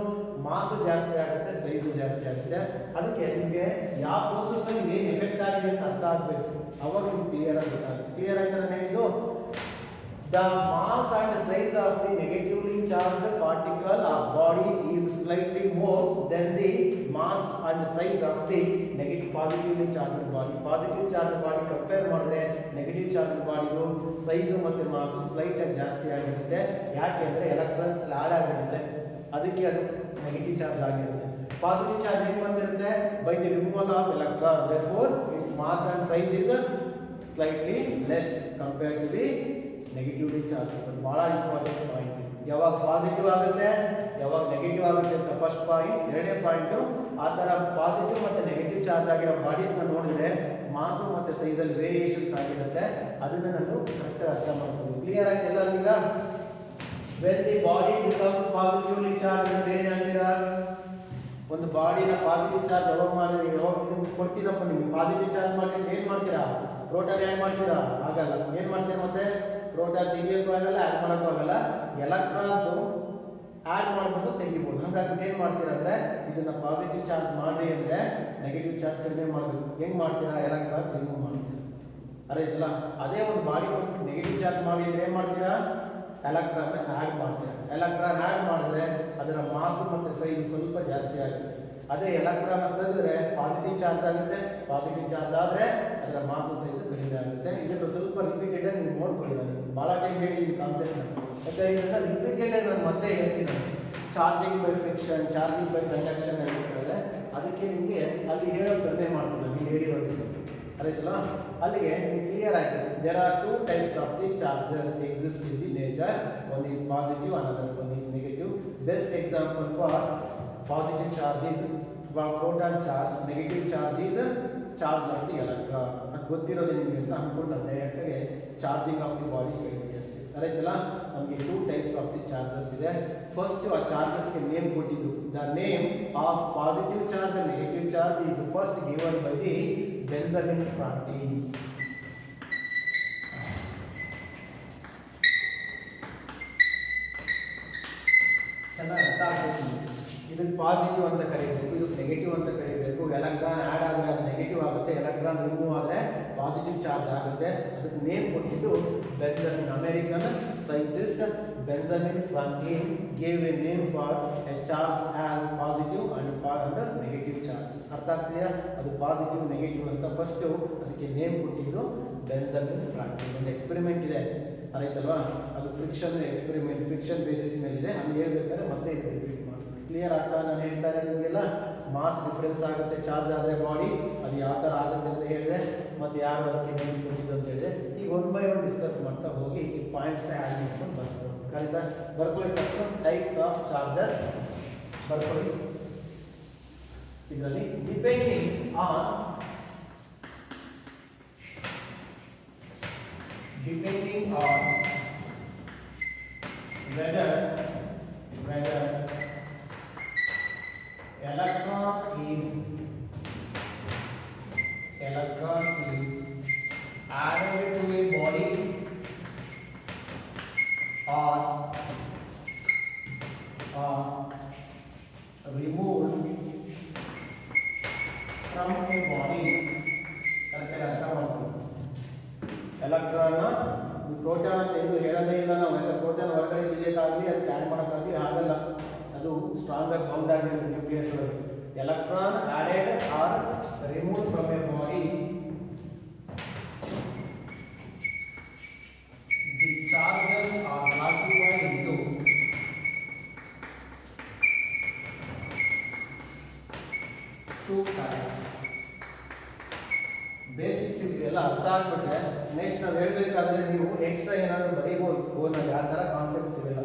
ಮಾಸ್ ಜಾಸ್ತಿ ಆಗುತ್ತೆ, ಸೈಜು ಜಾಸ್ತಿ ಆಗುತ್ತೆ. ಅದಕ್ಕೆ ನಿಮಗೆ ಯಾವ ಪ್ರೋಸೆಸ್ ಅಲ್ಲಿ ಏನು ಎಫೆಕ್ಟ್ ಆಗಿದೆ ಅಂತ ಅರ್ಥ ಆಗಬೇಕು, ಅವಾಗ ನಿಮ್ಗೆ ಕ್ಲಿಯರ್ ಆಗುತ್ತೆ. ಕ್ಲಿಯರ್ ಆಯ್ತಾ ನಾನು ಹೇಳಿದ್ದು? The mass and size of the negatively charged particle or body is slightly more than the mass and size of the positively charged body. Positive charged body compare ಮಾಡಿದ್ರೆ ನೆಗೆಟಿವ್ ಚಾರ್ಜ್ ಬಾಡಿದು ಸೈಜ್ ಮತ್ತೆ ಮಾಸ್ ಸ್ಲೈಟ್ ಆಗಿ ಜಾಸ್ತಿ ಆಗಿರುತ್ತೆ. ಯಾಕೆಂದ್ರೆ ಎಲೆಕ್ಟ್ರಾನ್ಸ್ ಆಡ್ ಆಗಿರುತ್ತೆ, ಅದಕ್ಕೆ ಅದು ನೆಗೆಟಿವ್ ಚಾರ್ಜ್ ಆಗಿರುತ್ತೆ. ಪಾಸಿಟಿವ್ ಚಾರ್ಜ್ ಏನು ಬಂದಿರುತ್ತೆ, by the removal of electron. therefore its mass and size is slightly less compared to the negatively charge. ಬಹಳ ಇಂಪಾರ್ಟೆಂಟ್ ಪಾಯಿಂಟ್. ಯಾವಾಗ ಪಾಸಿಟಿವ್ ಆಗುತ್ತೆ, ಯಾವಾಗ ನೆಗೆಟಿವ್ ಆಗುತ್ತೆ ಅಂತ ಫಸ್ಟ್ ಪಾಯಿಂಟ್. ಎರಡನೇ ಪಾಯಿಂಟ್, ಆ ಥರ ಪಾಸಿಟಿವ್ ಮತ್ತು ನೆಗೆಟಿವ್ ಚಾರ್ಜ್ ಆಗಿರೋ ಬಾಡೀಸ್ನ ನೋಡಿದ್ರೆ ಮಾಸು ಮತ್ತು ಸೈಜಲ್ಲಿ ವೇರಿಯೇಷನ್ಸ್ ಆಗಿರುತ್ತೆ. ಅದನ್ನು ನಾನು ಕರೆಕ್ಟ್ ಅರ್ಥ ಮಾಡ್ತೀನಿ. ಕ್ಲಿಯರ್ ಆಗಿ ಎಲ್ಲರಿಗ? When the body becomes positively charge ಅಂತ ಏನಾಗ್ತೀರಾ, ಒಂದು ಬಾಡಿನ ಪಾಸಿಟಿವ್ ಚಾರ್ಜ್ ಯಾವಾಗ ಮಾಡಿ, ಯಾವಾಗ ಕೊಡ್ತೀನಪ್ಪ ನಿಮ್ಗೆ ಪಾಸಿಟಿವ್ ಚಾರ್ಜ್ ಮಾಡಿ ಏನು ಮಾಡ್ತೀರಾ, ಪ್ರೋಟಾನ್ ಆ್ಯಡ್ ಮಾಡ್ತೀರಾ? ಆಗಲ್ಲ. ಏನು ಮಾಡ್ತೀರಾ ಮತ್ತೆ, ಪ್ರೋಟಾನ್ ತೆಗಿಯೋಕ್ಕೂ ಆಗಲ್ಲ, ಆ್ಯಡ್ ಮಾಡೋಕ್ಕೂ ಆಗಲ್ಲ. ಎಲೆಕ್ಟ್ರಾನ್ಸು ಆ್ಯಡ್ ಮಾಡ್ಬೋದು, ತೆಗಿಬೋದು. ಹಾಗಾಗಿ ಏನು ಮಾಡ್ತೀರಾ ಅಂದರೆ, ಇದನ್ನು ಪಾಸಿಟಿವ್ ಚಾರ್ಜ್ ಮಾಡಿ ಅಂದರೆ ನೆಗೆಟಿವ್ ಚಾರ್ಜ್ ಕಡಿಮೆ ಮಾಡಬೇಕು. ಹೆಂಗೆ ಮಾಡ್ತೀರಾ, ಎಲೆಕ್ಟ್ರಾನ್ ರಿಮೂವ್ ಮಾಡ್ತೀರಾ. ಅರಿತಲ್ಲ? ಅದೇ ಒಂದು ಬಾಡಿ ಕೊಟ್ಟು ನೆಗೆಟಿವ್ ಚಾರ್ಜ್ ಮಾಡಿ ಅಂದರೆ ಏನು ಮಾಡ್ತೀರಾ, ಎಲೆಕ್ಟ್ರಾನ್ ಆ್ಯಡ್ ಮಾಡ್ತೀರಾ. ಎಲೆಕ್ಟ್ರಾನ್ ಆ್ಯಡ್ ಮಾಡಿದ್ರೆ ಅದರ ಮಾಸ್ ಮತ್ತು ಸೈಜ್ ಸ್ವಲ್ಪ ಜಾಸ್ತಿ ಆಗುತ್ತೆ. ಅದೇ ಎಲೆಕ್ಟ್ರಾನ್ ತೆಗೆದ್ರೆ ಪಾಸಿಟಿವ್ ಚಾರ್ಜ್ ಆಗುತ್ತೆ, ಪಾಸಿಟಿವ್ ಚಾರ್ಜ್ ಆದರೆ ಅದರ ಮಾಸ್ ಸೈಜ್ ಕಡಿಮೆ ಆಗುತ್ತೆ. ಇದನ್ನು ಸ್ವಲ್ಪ ರಿಪೀಟೆಡ್ ಆಗಿ ನೀವು ನೋಡ್ಕೊಳ್ಳಿ. ನಾನು ಭಾಳ ಟೈಮ್ ಹೇಳಿ ಈ ಕಾನ್ಸೆಪ್ಟ್, ಯಾಕಂದರೆ ಇದನ್ನು ರಿಪೀಟೆಡ್ ಆಗಿ ನಾನು ಮತ್ತೆ ಹೇಳ್ತೀನಿ. Charging by friction, charging by conduction ಹೇಳ್ಬೇಕಾದ್ರೆ ಅದಕ್ಕೆ ನಿಮಗೆ ಅಲ್ಲಿ ಹೇಳೋದು ಕಡಿಮೆ ಮಾಡ್ತೀನಿ ನಾನು ಇಲ್ಲಿ ಹೇಳಿರೋದು. ಅರಿತಲ್ಲ? ಅಲ್ಲಿಗೆ ನಿಮಗೆ ಕ್ಲಿಯರ್ ಆಗಿದೆ. There are two types of the charges exist in the nature. One is positive, another one is negative. Best example for positive charge is proton charge, negative charge is charge of the electron. ಅದು ಗೊತ್ತಿರೋದು ನಿಮಗೆ ಅಂತ ಅನ್ಕೊಂಡು ನಾನು ಡೈರೆಕ್ಟಾಗಿ ಚಾರ್ಜಿಂಗ್ ಆಫ್ ದಿ ಬಾಡೀಸ್ ಹೇಳ್ತೀನಿ ಅಷ್ಟೇ. ಅರೈತಲ್ಲ? ನಮಗೆ two types of the charges ಇದೆ. ಫಸ್ಟ್ ಆ ಚಾರ್ಜಸ್ಗೆ ನೇಮ್ ಕೊಟ್ಟಿದ್ದು, the name of positive charge and negative charge is first given by the Benjamin Franklin. ಚೆನ್ನಾಗಿ ಅರ್ಥ ಆಗ್ಬೇಕು. ಇದಕ್ಕೆ ಪಾಸಿಟಿವ್ ಅಂತ ಕರೀಬೇಕು, ಇದಕ್ಕೆ ನೆಗೆಟಿವ್ ಅಂತ ಕರೀಬೇಕು. ಎಲೆಕ್ಟ್ರಾನ್ ಆ್ಯಡ್ ಆದರೆ ಅದು ನೆಗೆಟಿವ್ ಆಗುತ್ತೆ, ಎಲೆಕ್ಟ್ರಾನ್ ರಿಮೂವ್ ಆದರೆ ಪಾಸಿಟಿವ್ ಚಾರ್ಜ್ ಆಗುತ್ತೆ. ಅದಕ್ಕೆ ನೇಮ್ ಕೊಟ್ಟಿದ್ದು Benjamin. American scientist Benjamin Franklin gave A name for A charge as positive and negative charge. ಅರ್ಥ ಆಗ್ತಿದೆಯಾ? ಅದು ಪಾಸಿಟಿವ್ ನೆಗೆಟಿವ್ ಅಂತ ಫಸ್ಟು ಅದಕ್ಕೆ ನೇಮ್ ಕೊಟ್ಟಿದ್ದು ಬೆಂಜಮಿನ್ ಫ್ರಾಂಕ್ಲಿನ್. ಒಂದು ಎಕ್ಸ್ಪೆರಿಮೆಂಟ್ ಇದೆ ಆಯ್ತಲ್ವಾ, ಅದು ಫ್ರಿಕ್ಷನ್ ಎಕ್ಸ್ಪೆರಿಮೆಂಟ್, ಫ್ರಿಕ್ಷನ್ ಬೇಸಿಸ್ ಮೇಲಿದೆ. ಅದು ಹೇಳ್ಬೇಕಾದ್ರೆ ಮತ್ತೆ ಇದು ರಿಪೀಟ್ ಮಾಡಿ. ಕ್ಲಿಯರ್ ಆಗ್ತಾ ನಾನು ಹೇಳ್ತಾ ಇರೋದು ನಿಮಗೆಲ್ಲ? ಮಾಸ್ ಡಿಫ್ರೆನ್ಸ್ ಆಗುತ್ತೆ ಚಾರ್ಜ್ ಆದರೆ ಬಾಡಿ, ಅದು ಯಾವ ಥರ ಆಗುತ್ತೆ ಅಂತ ಹೇಳಿದೆ, ಮತ್ತು ಯಾರು ಅದಕ್ಕೆ ನೇಮ್ಸ್ ಕೊಟ್ಟಿದ್ದು ಅಂತ ಹೇಳಿದೆ. ಈಗ ಒನ್ ಬೈ ಒನ್ ಡಿಸ್ಕಸ್ ಮಾಡ್ತಾ ಹೋಗಿ ಈ ಪಾಯಿಂಟ್ಸ್ ಆ್ಯಡ್ ಮಾಡ್ಕೊಂಡು ಬರ್ಸ್ಬೋದು. ಕರೀತಾ ಬರ್ಕೊಳ್ಳಿ. ಫಸ್ಟ್ ಟೈಪ್ಸ್ ಆಫ್ ಚಾರ್ಜಸ್ ಬರ್ಕೊಳ್ಳಿ. ಇದರಲ್ಲಿ depending on whether electron is added to a body or removed from a body. ಕರೆಕ್ಟಾಗಿ ಅರ್ಥ ಮಾಡ್ಕೊಳ್ಳಿ. ಎಲೆಕ್ಟ್ರಾನ್ ಪ್ರೋಟಾನ್ ಅಂತ ಎಂದು ಹೇಳೋದೇ ಇಲ್ಲ ನಾವು. ಯಾಕಂದ್ರೆ ಪ್ರೋಟಾನ್ ಹೊರಗಡೆ ತೆಗೆಯೋಕ್ಕಾಗಲಿ ಅದಕ್ಕೆ ಆ್ಯಡ್ ಮಾಡೋಕ್ಕಾಗಲಿ ಆಗಲ್ಲ. ಅದು ಸ್ಟ್ರಾಂಗರ್ ಬೌಂಡ್ ಆಗಿರುತ್ತೆ ನ್ಯೂಕ್ಲಿಯಸ್ ಒಳಗೆ. Electron added or remove from a body, the charges are classified into two types. Basics ಇದೆಲ್ಲ ಅರ್ಥ ಆಗ್ಬಿಟ್ರೆ ನೆಕ್ಸ್ಟ್ ನಾವು ಹೇಳ್ಬೇಕಾದ್ರೆ ನೀವು ಎಕ್ಸ್ಟ್ರಾ ಏನಾದರೂ ಬರೀಬಹುದು ಓನಲ್ಲಿ. ಆ ಥರ ಕಾನ್ಸೆಪ್ಟ್ಸ್ ಇವೆಲ್ಲ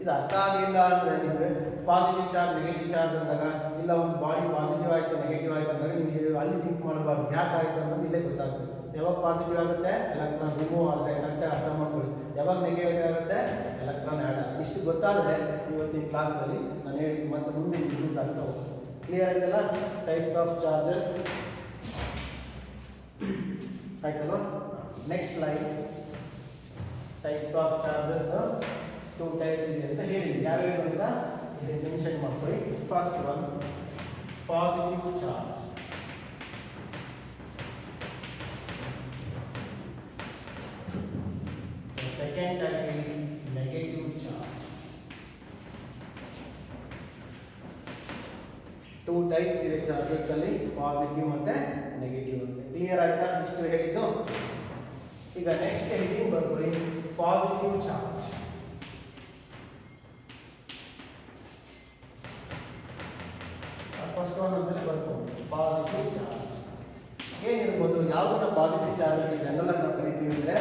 ಇದು ಅರ್ಥ ಆಗಲಿಲ್ಲ ಅಂದರೆ ನಿಮಗೆ ಪಾಸಿಟಿವ್ ಚಾರ್ಜ್ ನೆಗೆಟಿವ್ ಚಾರ್ಜ್ ಅಂದಾಗ, ಇಲ್ಲ ಒಂದು ಬಾಡಿ ಪಾಸಿಟಿವ್ ಆಯಿತು ನೆಗೆಟಿವ್ ಆಯಿತು ಅಂದಾಗ ನಿಮಗೆ ಅಲ್ಲಿ ಥಿಂಕ್ ಮಾಡಬಾರ್ದು. ಯಾಕೆ ಆಯಿತು ಅನ್ನೋದು ಇಲ್ಲೇ ಗೊತ್ತಾಗ್ತದೆ. ಯಾವಾಗ ಪಾಸಿಟಿವ್ ಆಗುತ್ತೆ ಎಲೆಕ್ಟ್ರಾನ್ ರಿಮೂವ್ ಆದರೆ ಕರೆಕ್ಟಾಗಿ ಅರ್ಥ ಮಾಡ್ಕೊಳ್ಳಿ. ಯಾವಾಗ ನೆಗೆಟಿವ್ ಆಗುತ್ತೆ ಎಲೆಕ್ಟ್ರಾನ್ ಆ್ಯಡ್ ಆಗುತ್ತೆ. ಇಷ್ಟು ಗೊತ್ತಾದರೆ ಇವತ್ತಿನ ಕ್ಲಾಸಲ್ಲಿ ನಾನು ಹೇಳಿದ್ದು ಮತ್ತೆ ಮುಂದೆ ಯೂಸ್ ಆಗ್ತಾ ಹೋಗ್ತದೆ. ಕ್ಲಿಯರ್ ಆಯ್ತಲ್ಲ? ಟೈಪ್ಸ್ ಆಫ್ ಚಾರ್ಜಸ್ ಆಯ್ತಲ್ವ? Next line types of charges two types ಇದೆ ಅಂತ ಹೇಳಿದ್ವಿ. ಯಾವ್ಯಾವ ಅಂತ ಇದನ್ನು ಮೆನ್ಷನ್ ಮಾಡ್ಕೊಳ್ಳಿ. First one positive charge. Second type is negative charge. Two types ಇದೆ ಚಾರ್ಜಸ್ ಅಲ್ಲಿ, ಪಾಸಿಟಿವ್ ಮತ್ತೆ ನೆಗೆಟಿವ್ ಅಂತ. ಕ್ಲಿಯರ್ ಆಯ್ತಾ? ಇಷ್ಟು ಹೇಳಿದ್ದು. ಈಗ ನೆಕ್ಸ್ಟ್ ಹೆಡಿಂಗ್ ಬರ್ಕೊಳ್ಳಿ, ಪಾಸಿಟಿವ್ ಚಾರ್ಜ್. ಫಸ್ಟ್ ಒನ್ ಅಂದ್ರೆ ಬರ್ಕೊಂಡು ಪಾಸಿಟಿವ್ ಚಾರ್ಜ್ ಏನಿರ್ಬೋದು? ಯಾವುದನ್ನ ಪಾಸಿಟಿವ್ ಚಾರ್ಜ್ ಅಂತ ಜನರಲ್ ಆಗಿ ನಾವು ಕರಿತೀವಿ ಅಂದ್ರೆ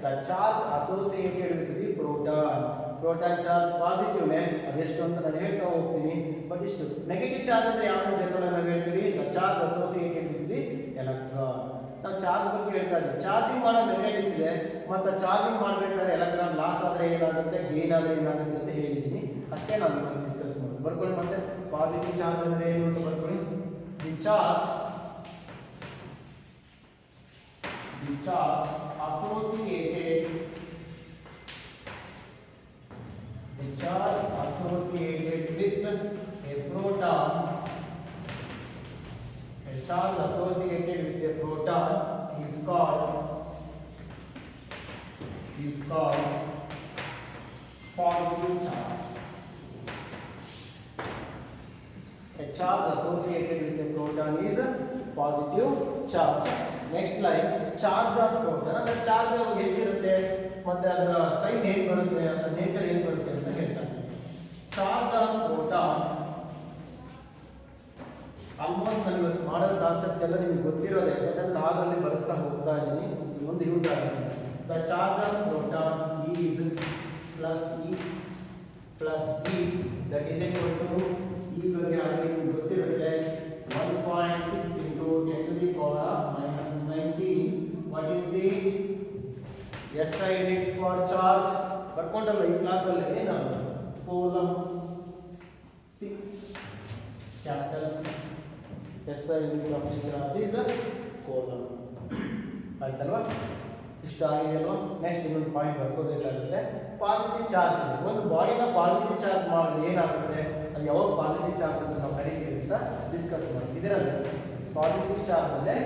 the charge associated with the proton. Proton charge ಪಾಸಿಟಿವ್ನೇ, ಅದೆಷ್ಟು ಅಂತ ನಾನು ಹೇಳ್ತಾ ಹೋಗ್ತೀನಿ. ಬಟ್ ಇಷ್ಟು ನೆಗೆಟಿವ್ ಚಾರ್ಜ್ ಅಂದ್ರೆ ಯಾವುದು ಜನರಲ್ ಆಗಿ ನಾವು ಹೇಳ್ತೀವಿ? The charge associated with the electron. ನಾವು ಚಾರ್ಜ್ ಬಗ್ಗೆ ಹೇಳ್ತಾ ಇದ್ದೀವಿ. ಚಾರ್ಜಿಂಗ್ ಮಾಡೋ ಮೆಕ್ಯಾನಿಕ್ಸ್ ಇದೆ. ಮತ್ತು ಚಾರ್ಜಿಂಗ್ ಮಾಡಬೇಕಾದ್ರೆ ಎಲೆಕ್ಟ್ರಾನ್ ಲಾಸ್ ಆದರೆ ಏನಾಗುತ್ತೆ, ಗೇನ್ ಆದರೆ ಏನಾಗುತ್ತೆ ಅಂತ ಹೇಳಿದ್ದೀನಿ. ಅಷ್ಟೇ ನಾವು ಇವಾಗ ಡಿಸ್ಕಸ್ ಮಾಡೋದು. ಬರ್ಕೊಳ್ಳಿ ಮತ್ತೆ ಪಾಸಿಟಿವ್ ಚಾರ್ಜ್ ಅಂದರೆ ಏನು ಅಂತ ಬರ್ಕೊಳ್ಳಿ. The charge associated with a proton, a charge associated with a proton is called positive charge. A charge associated with a proton is positive charge. Next line charge of proton. ಅಂದ್ರೆ ಚಾರ್ಜ್ ಎಷ್ಟಿರುತ್ತೆ ಮತ್ತೆ ಅದರ ಸೈನ್ ಏನು ಬರುತ್ತೆ, ಅದರ ನೇಚರ್ ಏನು ಬರುತ್ತೆ ಅಂತ ಹೇಳ್ತಾರೆ. ಚಾರ್ಜ್ ಆಫ್ ಪ್ರೋಟಾನ್ ಆಲ್ಮೋಸ್ಟ್ ನಾನು ಇವತ್ತು ಮಾಡೋ ಕಾನ್ಸೆಪ್ಟ್ ಎಲ್ಲ ನಿಮಗೆ ಗೊತ್ತಿರೋದೇ, ಬಟ್ ಅದನ್ನ ಆಗಲೇ ಬಳಸ್ತಾ ಹೋಗ್ತಾ ಇದ್ದೀನಿ. ಮುಂದೆ ಯೂಸ್ ಆಗುತ್ತೆ. The charge of proton is plus E that is equal to ಈ ಬಗ್ಗೆ ಆಗಲಿ ನಿಮ್ಗೆ ಗೊತ್ತಿರುತ್ತೆ 1.6 into 10 to the power of minus 19. What is the SI unit for charge? ಬರ್ಕೊಂಡಲ್ಲ ಈ ಕ್ಲಾಸ್ ಅಲ್ಲಿ ಏನು coulomb C capital SI unit of charge is coulomb. ಆಯ್ತಲ್ವಾ? ಇಷ್ಟ ಆಗಿದೆಯಲ್ವಾ? ನೆಕ್ಸ್ಟ್ ಇನ್ನೊಂದು ಪಾಯಿಂಟ್ ಬರ್ಕೋಬೇಕಾಗುತ್ತೆ. Positive charge. ಒಂದು ಬಾಡಿನ ಪಾಸಿಟಿವ್ ಚಾರ್ಜ್ ಮಾಡಿದ್ರೆ ಏನಾಗುತ್ತೆ, ಅದು ಯಾವಾಗ ಪಾಸಿಟಿವ್ ಚಾರ್ಜ್ ಅಂತ ನಾವು ಕರಿತೀವಿ ಅಂತ ಡಿಸ್ಕಸ್ ಮಾಡಿ. ಇದರಲ್ಲಿ ಪಾಸಿಟಿವ್ ಚಾರ್ಜ್ ಅಲ್ಲೇ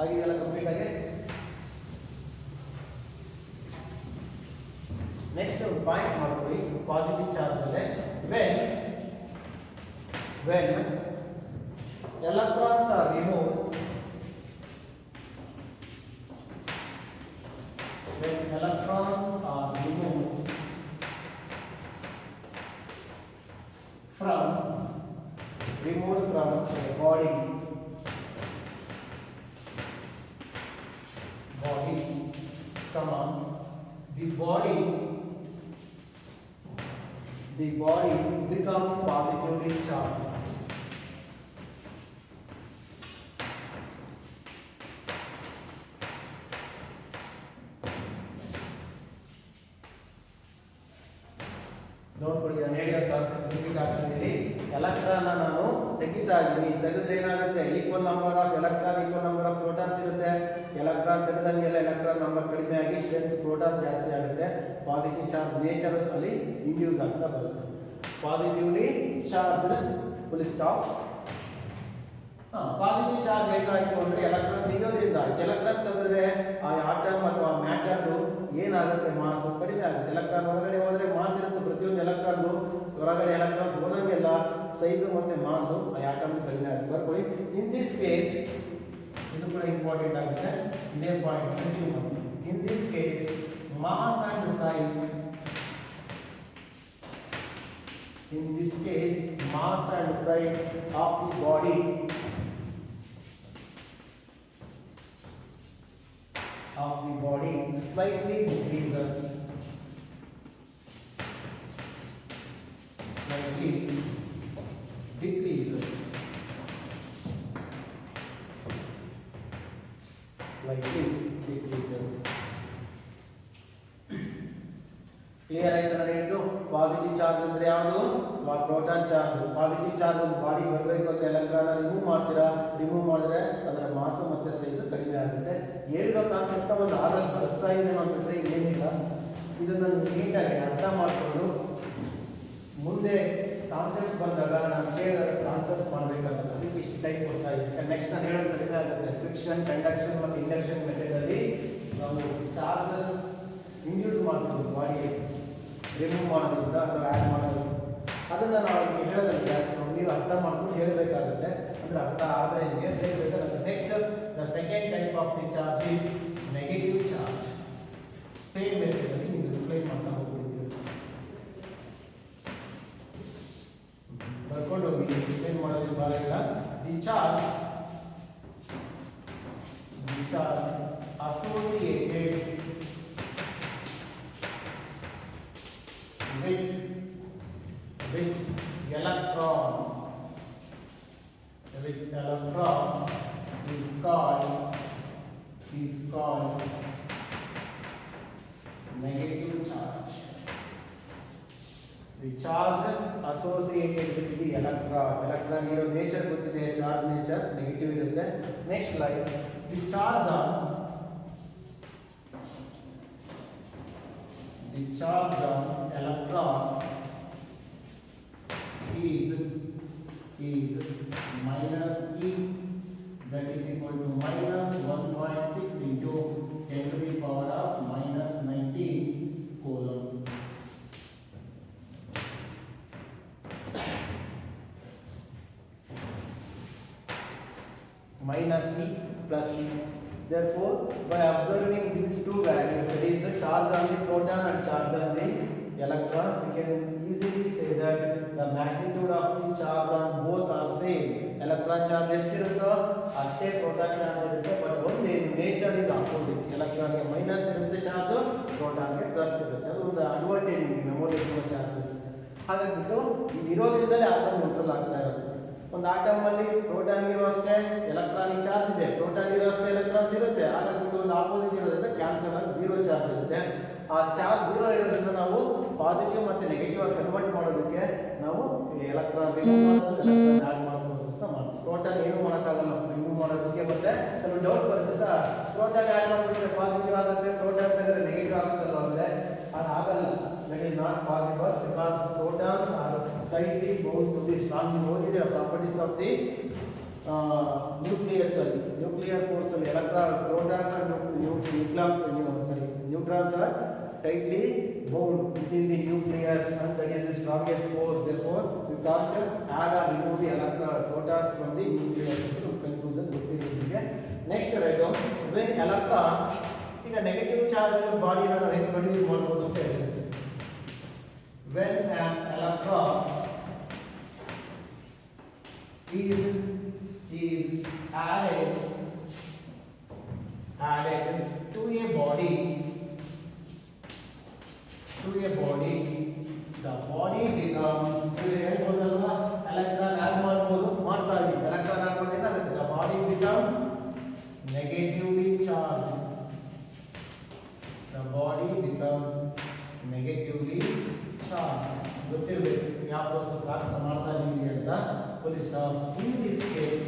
ಆಗಿದೆಲ್ಲ ಕಂಪ್ಲೀಟ್ ಆಗಿ. ನೆಕ್ಸ್ಟ್ ಒಂದು ಪಾಯಿಂಟ್ ಮಾಡ್ಕೊಳ್ಳಿ ಪಾಸಿಟಿವ್ ಚಾರ್ಜ್ ಅಲ್ಲೇ. When electrons R remove, when electrons are removed from a body, come on, the body becomes positively charged. ನೋಡ್ಕೊಳ್ಳಿ, ನಾನು ಹೇಳಿರೋ ಕಾನ್ಸೆಪ್ಟ್ ರಿಪೀಟ್ ಆಗ್ತದೆ. ಇಲ್ಲಿ ಎಲೆಕ್ಟ್ರಾನ್ ನಾನು ತೆಗಿತಾ ಇದ್ದೀನಿ, ತೆಗೆದ್ರೆ ಏನಾಗುತ್ತೆ, equal number of electron equal number of protons ಇರುತ್ತೆ. ಎಲೆಕ್ಟ್ರಾನ್ ತೆಗೆದಂಗೆಲ್ಲ ಎಲೆಕ್ಟ್ರಾನ್ ನಂಬರ್ ಕಡಿಮೆ ಆಗಿ ಸ್ಟ್ರೆಂತ್ ಪ್ರೋಟಾನ್ ಜಾಸ್ತಿ ಆಗುತ್ತೆ. ಪಾಸಿಟಿವ್ ಚಾರ್ಜ್ ನೇಚರ್ ಅಲ್ಲಿ ಇಂಡ್ಯೂಸ್ ಆಗ್ತಾ ಬರುತ್ತೆ. Positively charge full stop. Positive charge ಏನಾಯ್ತು ಅಂದ್ರೆ ಎಲೆಕ್ಟ್ರಾನ್ ತೆಗೆಯೋದ್ರಿಂದ, ಎಲೆಕ್ಟ್ರಾನ್ ತೆಗೆದ್ರೆ ಆ ಆಟಮ್ ಅಥವಾ ಮ್ಯಾಟರ್ದು ಏನಾಗುತ್ತೆ, ಮಾಸ್ ಕಡಿಮೆ ಆಗುತ್ತೆ. ಎಲೆಕ್ಟ್ರಾನ್ ಹೊರಗಡೆ ಹೋದ್ರೆ ಮಾಸ್ ಇರುತ್ತೆ, ಪ್ರತಿಯೊಂದು ಎಲೆಕ್ಟ್ರಾನ್ ಹೊರಗಡೆ ಎಲೆಕ್ಟ್ರಾನ್ಸ್ ಹೋದಂಗೆಲ್ಲ ಸೈಜ್ ಮತ್ತೆ ಮಾಸ್ ಆ ಆಟಮ್ ಕಡಿಮೆ ಆಗುತ್ತೆ. ಬರ್ಕೊಳ್ಳಿ, ಇನ್ ದಿಸ್ ಕೇಸ್ ಇದು ಕೂಡ ಇಂಪಾರ್ಟೆಂಟ್ ಆಗುತ್ತೆ. ಇದೇ ಪಾಯಿಂಟ್ ಕಂಟಿನ್ಯೂ ಮಾಡಿ. In this case mass and size, in this case mass and size of the body slightly decreases, slightly decreases, slightly decreases. Clear ಆಯ್ತು ನಾನು ಹೇಳಿದ್ದು. ಪಾಸಿಟಿವ್ ಚಾರ್ಜ್ ಅಂದ್ರೆ ಯಾವುದು, ಪ್ರೋಟಾನ್ ಚಾರ್ಜ್. ಪಾಸಿಟಿವ್ ಚಾರ್ಜ್ ಒಂದು ಬಾಡಿ ಬರಬೇಕು ಅಂದ್ರೆ ಎಲೆಕ್ಟ್ರಾನ್ ರಿಮೂವ್ ಮಾಡ್ತೀರಾ, ರಿಮೂವ್ ಮಾಡಿದ್ರೆ ಅದರ ಮಾಸ್ ಮತ್ತೆ ಸೈಜ್ ಕಡಿಮೆ ಆಗುತ್ತೆ. ಹೇಳಿರೋ ಕಾನ್ಸೆಪ್ಟ್ ಒಂದು ಆದಲ್ಲಿ ಬಳಸ್ತಾ ಇದೆ ಅಂತಂದ್ರೆ ಏನಿಲ್ಲ, ಇದನ್ನು ನೀಟಾಗಿ ಅರ್ಥ ಮಾಡಿಕೊಂಡು ಮುಂದೆ ಕಾನ್ಸೆಪ್ಟ್ ಬಂದಾಗ ನಾನು ಕೇಳಿದ ಕಾನ್ಸೆಪ್ಟ್ ಮಾಡಬೇಕಾಗುತ್ತೆ. ಅದಕ್ಕೆ ಇಷ್ಟು ಟೈಮ್ ಕೊಡ್ತಾ ಇದ್ದೀನಿ. ನೆಕ್ಸ್ಟ್ ನಾನು ಹೇಳೋದು ಕಡಿಮೆ ಆಗುತ್ತೆ. ಫ್ರಿಕ್ಷನ್, ಕಂಡಕ್ಷನ್ ಮತ್ತು ಇಂಡಕ್ಷನ್ ಮೆಥಡ್ ಅಲ್ಲಿ ನಾವು ಚಾರ್ಜಸ್ ಇಂಡ್ಯೂಸ್ ಮಾಡ್ತೀವಿ ಬಾಡಿಗೆ ರಿಮೂವ್ ಮಾಡೋದ್ರಿಂದ ಅಥವಾ ಆ್ಯಡ್ ಮಾಡೋದು. ಅದನ್ನು ನಾವು ಹೇಳೋದಲ್ಲ ಜಾಸ್ತಿ, ನೀವು ಅರ್ಥ ಮಾಡ್ಕೊಂಡು ಹೇಳಬೇಕಾಗುತ್ತೆ. ಅಂದರೆ ಅರ್ಥ ಆದರೆ ನಿಮಗೆ ಹೇಳಬೇಕಾಗುತ್ತೆ. Next the second type of the charge is negative charge. Same ಮೆಥಡಲ್ಲಿ ನೀವು ಎಕ್ಸ್ಪ್ಲೈನ್ ಮಾಡ್ತಾ ಹೋಗ್ಬಿಡ್ತೀವಿ. ಬರ್ಕೊಂಡು ಹೋಗಿ ಎಕ್ಸ್ಪ್ಲೈನ್ ಮಾಡೋದು ಭಾಳ ಇಲ್ಲ. The charge associated with electron is called negative charge. The charge associated with the electron ಇರೋ ನೇಚರ್ ಗೊತ್ತಿದೆ, ಚಾರ್ಜ್ ನೇಚರ್ ನೆಗೆಟಿವ್ ಇರುತ್ತೆ. Next line, the charge on electron is minus E, that is equal to minus 1.6 into 10 to the power of minus 19 coulomb. Minus E plus E. Therefore, by observing these two values, that is the charge on the proton and charge on the electron, we can easily say that the magnitude of the charge on both are same. Electron charge ಎಷ್ಟಿರುತ್ತೋ ಅಷ್ಟೇ proton charge ಇರುತ್ತೆ, but only nature is opposite. Electron ಗೆ minus ಇರುತ್ತೆ ಚಾರ್ಜ್, proton ಗೆ plus ಇರುತ್ತೆ. ಅದು ಒಂದು ಅಡ್ವಾಂಟೇಜ್ ಮೆಮೊರಿ ಚಾರ್ಜಸ್. ಹಾಗಾಗಿಬಿಟ್ಟು ಇದು ಇರೋದ್ರಿಂದಲೇ ಆಟಮ್ ನ್ಯೂಟ್ರಲ್ ಆಗ್ತಾ ಇರೋದು. ಒಂದು ಆಟಮ್ ಅಲ್ಲಿ ಪ್ರೋಟಾನ್ ಇರೋ ಅಷ್ಟೇ ಎಲೆಕ್ಟ್ರಾನಿಕ್ ಚಾರ್ಜ್ ಇದೆ, ಪ್ರೋಟಾನ್ ಇರೋ ಅಷ್ಟೇ ಎಲೆಕ್ಟ್ರಾನ್ಸ್ ಇರುತ್ತೆ. ಹಾಗಾಗ್ಬಿಟ್ಟು ಒಂದು ಆಪೋಸಿಟ್ ಇರೋದ್ರಿಂದ ಕ್ಯಾನ್ಸಲ್ ಆಗಿ ಝೀರೋ ಚಾರ್ಜ್ ಇರುತ್ತೆ. ಆ ಚಾರ್ಜ್ ಝೀರೋ ಇರೋದ್ರಿಂದ ನಾವು ಪಾಸಿಟಿವ್ ಮತ್ತು ನೆಗೆಟಿವ್ ಆಗಿ ಕನ್ವರ್ಟ್ ಮಾಡೋದಕ್ಕೆ ನಾವು ಎಲೆಕ್ಟ್ರಾನ್ ರಿಮೂವ್ ಮಾಡೋದು, ಎಲೆಕ್ಟ್ರಾನ್ ಆ್ಯಡ್ ಮಾಡೋ ಪ್ರೋಸೆಸ್ನ ಮಾಡ್ತೀವಿ. ಪ್ರೋಟಾನ್ ಏನು ಮಾಡೋಕ್ಕಾಗಲ್ಲ ರಿಮೂವ್ ಮಾಡೋದಕ್ಕೆ. ಮತ್ತೆ ಕೆಲವು ಡೌಟ್ ಬರುತ್ತೆ, ಸರ್ ಪ್ರೋಟಾನ್ ಆ್ಯಡ್ ಮಾಡಿದ್ರೆ ಪಾಸಿಟಿವ್ ಆಗುತ್ತೆ, ಪ್ರೋಟಾನ್ ತೆಗೆದ್ರೆ ನೆಗೆಟಿವ್ ಆಗುತ್ತಲ್ಲ ಅಂದರೆ ಅದು ಆಗಲ್ಲ. That is not possible because protons are tightly bound to the strong molecular properties of the nucleus cell. Nuclear force cell, protons and neutrons are tightly bound within the nucleus, and that is the strongest force. Therefore, we can't add or remove the protons from the nucleus. Conclusion ಗೊತ್ತಿದೆ. Next write down, when electrons ಈಗ ನೆಗೆಟಿವ್ ಚಾರ್ಜ್ ಬಾಡಿ ಹೆಂಗೆ ಪ್ರೊಡ್ಯೂಸ್ ಮಾಡಬಹುದು ಅಂತ ಹೇಳಿದ್ರೆ, when an electron is added to a body, the body becomes, ಹೇಳ್ಬೋದಲ್ವಾ ಎಲೆಕ್ಟ್ರಾನ್ ಆಡ್ ಮಾಡ್ಬೋದು, ಮಾಡ್ತಾ ಇದೀವಿ. ಎಲೆಕ್ಟ್ರಾನ್ ಆಡ್ ಮಾಡಿದ್ರೆ ಏನಾಗುತ್ತೆ, the body becomes negatively charged. The body becomes negatively charged. ಗೊತ್ತಿರಬೇಕು ಯಾವ ಪ್ರೋಸೆಸ್ ಮಾಡ್ತಾ ಇದ್ದೀವಿ ಅಂತ. Full stop. In this case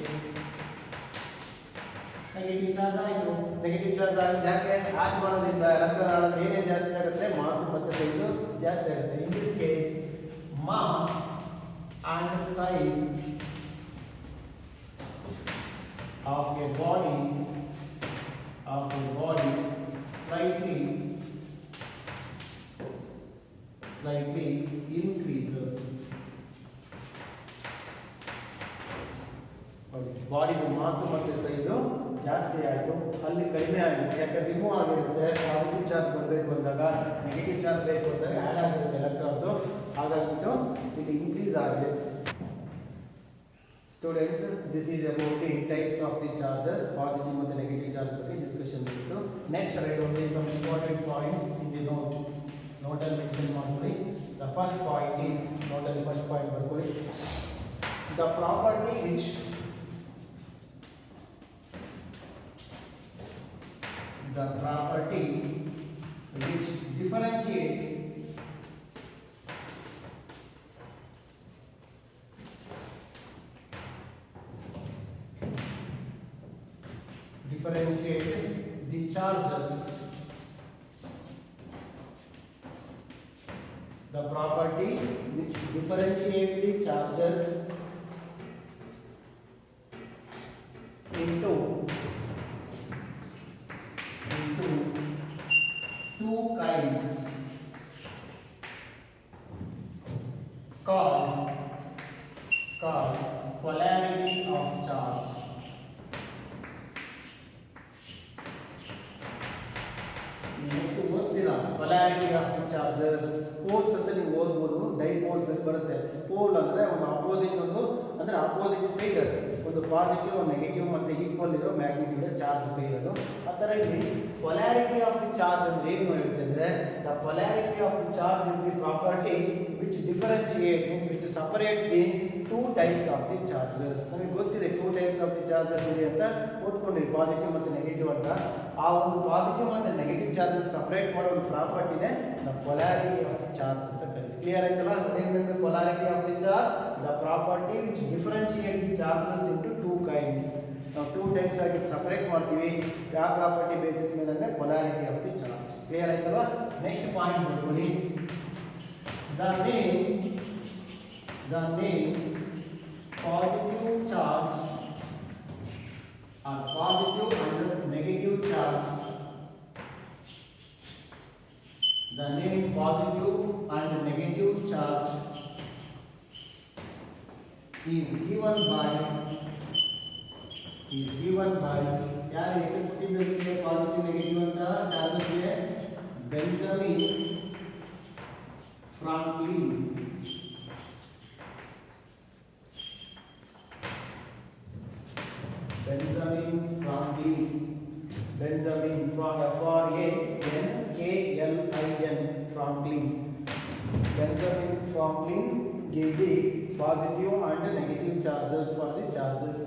negative charge ಆಯಿತು. ನೆಗೆಟಿವ್ ಚಾರ್ಜ್ ಆಗಿ ಯಾಕೆ ಆಡ್ ಮಾಡೋದ್ರಿಂದ ಎಲೆಕ್ಟ್ರಾನ್ ಆಡೋದು ಏನೇನು ಜಾಸ್ತಿ ಆಗುತ್ತೆ, ಮಾಸ್ ಮತ್ತು ಸೈಜು ಜಾಸ್ತಿ ಆಗುತ್ತೆ. In this case mass and size of a body slightly increases. Body mass ಮತ್ತು ಸೈಜು ಜಾಸ್ತಿ ಆಯಿತು, ಅಲ್ಲಿ ಕಡಿಮೆ ಆಗುತ್ತೆ. ಯಾಕೆ ರಿಮೂವ್ ಆಗಿರುತ್ತೆ. ಪಾಸಿಟಿವ್ ಚಾರ್ಜ್ ಬರಬೇಕು ಅಂದಾಗ, ನೆಗೆಟಿವ್ ಚಾರ್ಜ್ ಬೇಕು ಅಂದಾಗ ಆ್ಯಡ್ ಆಗಿರುತ್ತೆ ಎಲೆಕ್ಟ್ರಾನ್ಸು. ಹಾಗಾಗಿಬಿಟ್ಟು ಇದು ಇನ್ಕ್ರೀಸ್ ಆಗಿದೆ. Students, this is about the types of the charges. Positive ಮತ್ತು ನೆಗೆಟಿವ್ ಚಾರ್ಜ್ ಬಗ್ಗೆ ಡಿಸ್ಕಷನ್ ಇತ್ತು. Next write only some important points in the ನೋಟಲ್ಲಿ ಮೆನ್ಷನ್ ಮಾಡ್ಕೊಳ್ಳಿ. ದ ಫಸ್ಟ್ ಪಾಯಿಂಟ್ ಈಸ್, ನೋಟಲ್ಲಿ ಫಸ್ಟ್ ಪಾಯಿಂಟ್ ಬರ್ಕೊಳ್ಳಿ. The property which differentiate the charges. The property which differentiate the charges into two kinds called polarity of charge. ನೆಕ್ಸ್ಟ್ ಓದ್ತೀರಾ polarity of the charges. Poles ಅಂತ ನೀವು ಓದ್ಬೋದು. ಡೈಪೋಲ್ಸ್ ಅಂತ ಬರುತ್ತೆ. ಪೋಲ್ ಅಂದ್ರೆ ಒಂದು ಅಪೋಸಿಟ್, ಒಂದು ಅಂದ್ರೆ ಅಪೋಸಿಟ್ ಪೇರ್, ಒಂದು ಪಾಸಿಟಿವ್ ಒಂದು ನೆಗೆಟಿವ್ ಮತ್ತೆ ಈಕ್ವಲ್ ಇರೋ ಮ್ಯಾಗ್ನಿಟ್ಯೂಡ್ ಚಾರ್ಜ್ ಪೇರ್ ಅದು. ಆ ಥರ ಇಲ್ಲಿ polarity of the charge ಅಂದ್ರೆ ಏನು ಹೇಳುತ್ತೆ ಅಂದ್ರೆ, the polarity of the charge is the property which differentiates, which separates the two types of the charges. ನಮಗೆ ಗೊತ್ತಿದೆ two types of the charges ಇದೆ ಅಂತ ಓದ್ಕೊಂಡಿರಿ, ಪಾಸಿಟಿವ್ ಮತ್ತು ನೆಗೆಟಿವ್ ಅಂತ. ಆ ಒಂದು ಪಾಸಿಟಿವ್ ಮತ್ತು ನೆಗೆಟಿವ್ ಚಾರ್ಜಸ್ ಸಪರೇಟ್ ಮಾಡೋ ಒಂದು ಪ್ರಾಪರ್ಟಿನೇ the polarity of the charge ಅಂತ ಕರೀತೀವಿ. ಕ್ಲಿಯರ್ ಆಯ್ತಲ್ಲ? what is the polarity of the charge? The property which differentiate the charges into two kinds. ನಾವು ಟೂ ಟೈಪ್ಸ್ ಆಗಿ ಸಪರೇಟ್ ಮಾಡ್ತೀವಿ. ಯಾವ ಪ್ರಾಪರ್ಟಿ ಬೇಸಿಸ್ ಮೇಲೆ ಅಂದರೆ polarity of the charge. Clear ಆಯ್ತಲ್ವಾ? ನೆಕ್ಸ್ಟ್ ಪಾಯಿಂಟ್ ನೋಡ್ಕೊಳ್ಳಿ. the name positive charge or positive and negative charge. The name positive and negative charge is given by ಯಾರು ಹೆಸರು ಕೊಟ್ಟಿದ್ದಕ್ಕೆ ಪಾಸಿಟಿವ್ ನೆಗೆಟಿವ್ ಅಂತ ಚಾರ್ಜಸ್ ಇದೆ? Benjamin Franklin. Benjamin Franklin. Benjamin F-R-A-N-K-L-I-N. Franklin. Benjamin Franklin gave the positive and negative charges for the charges.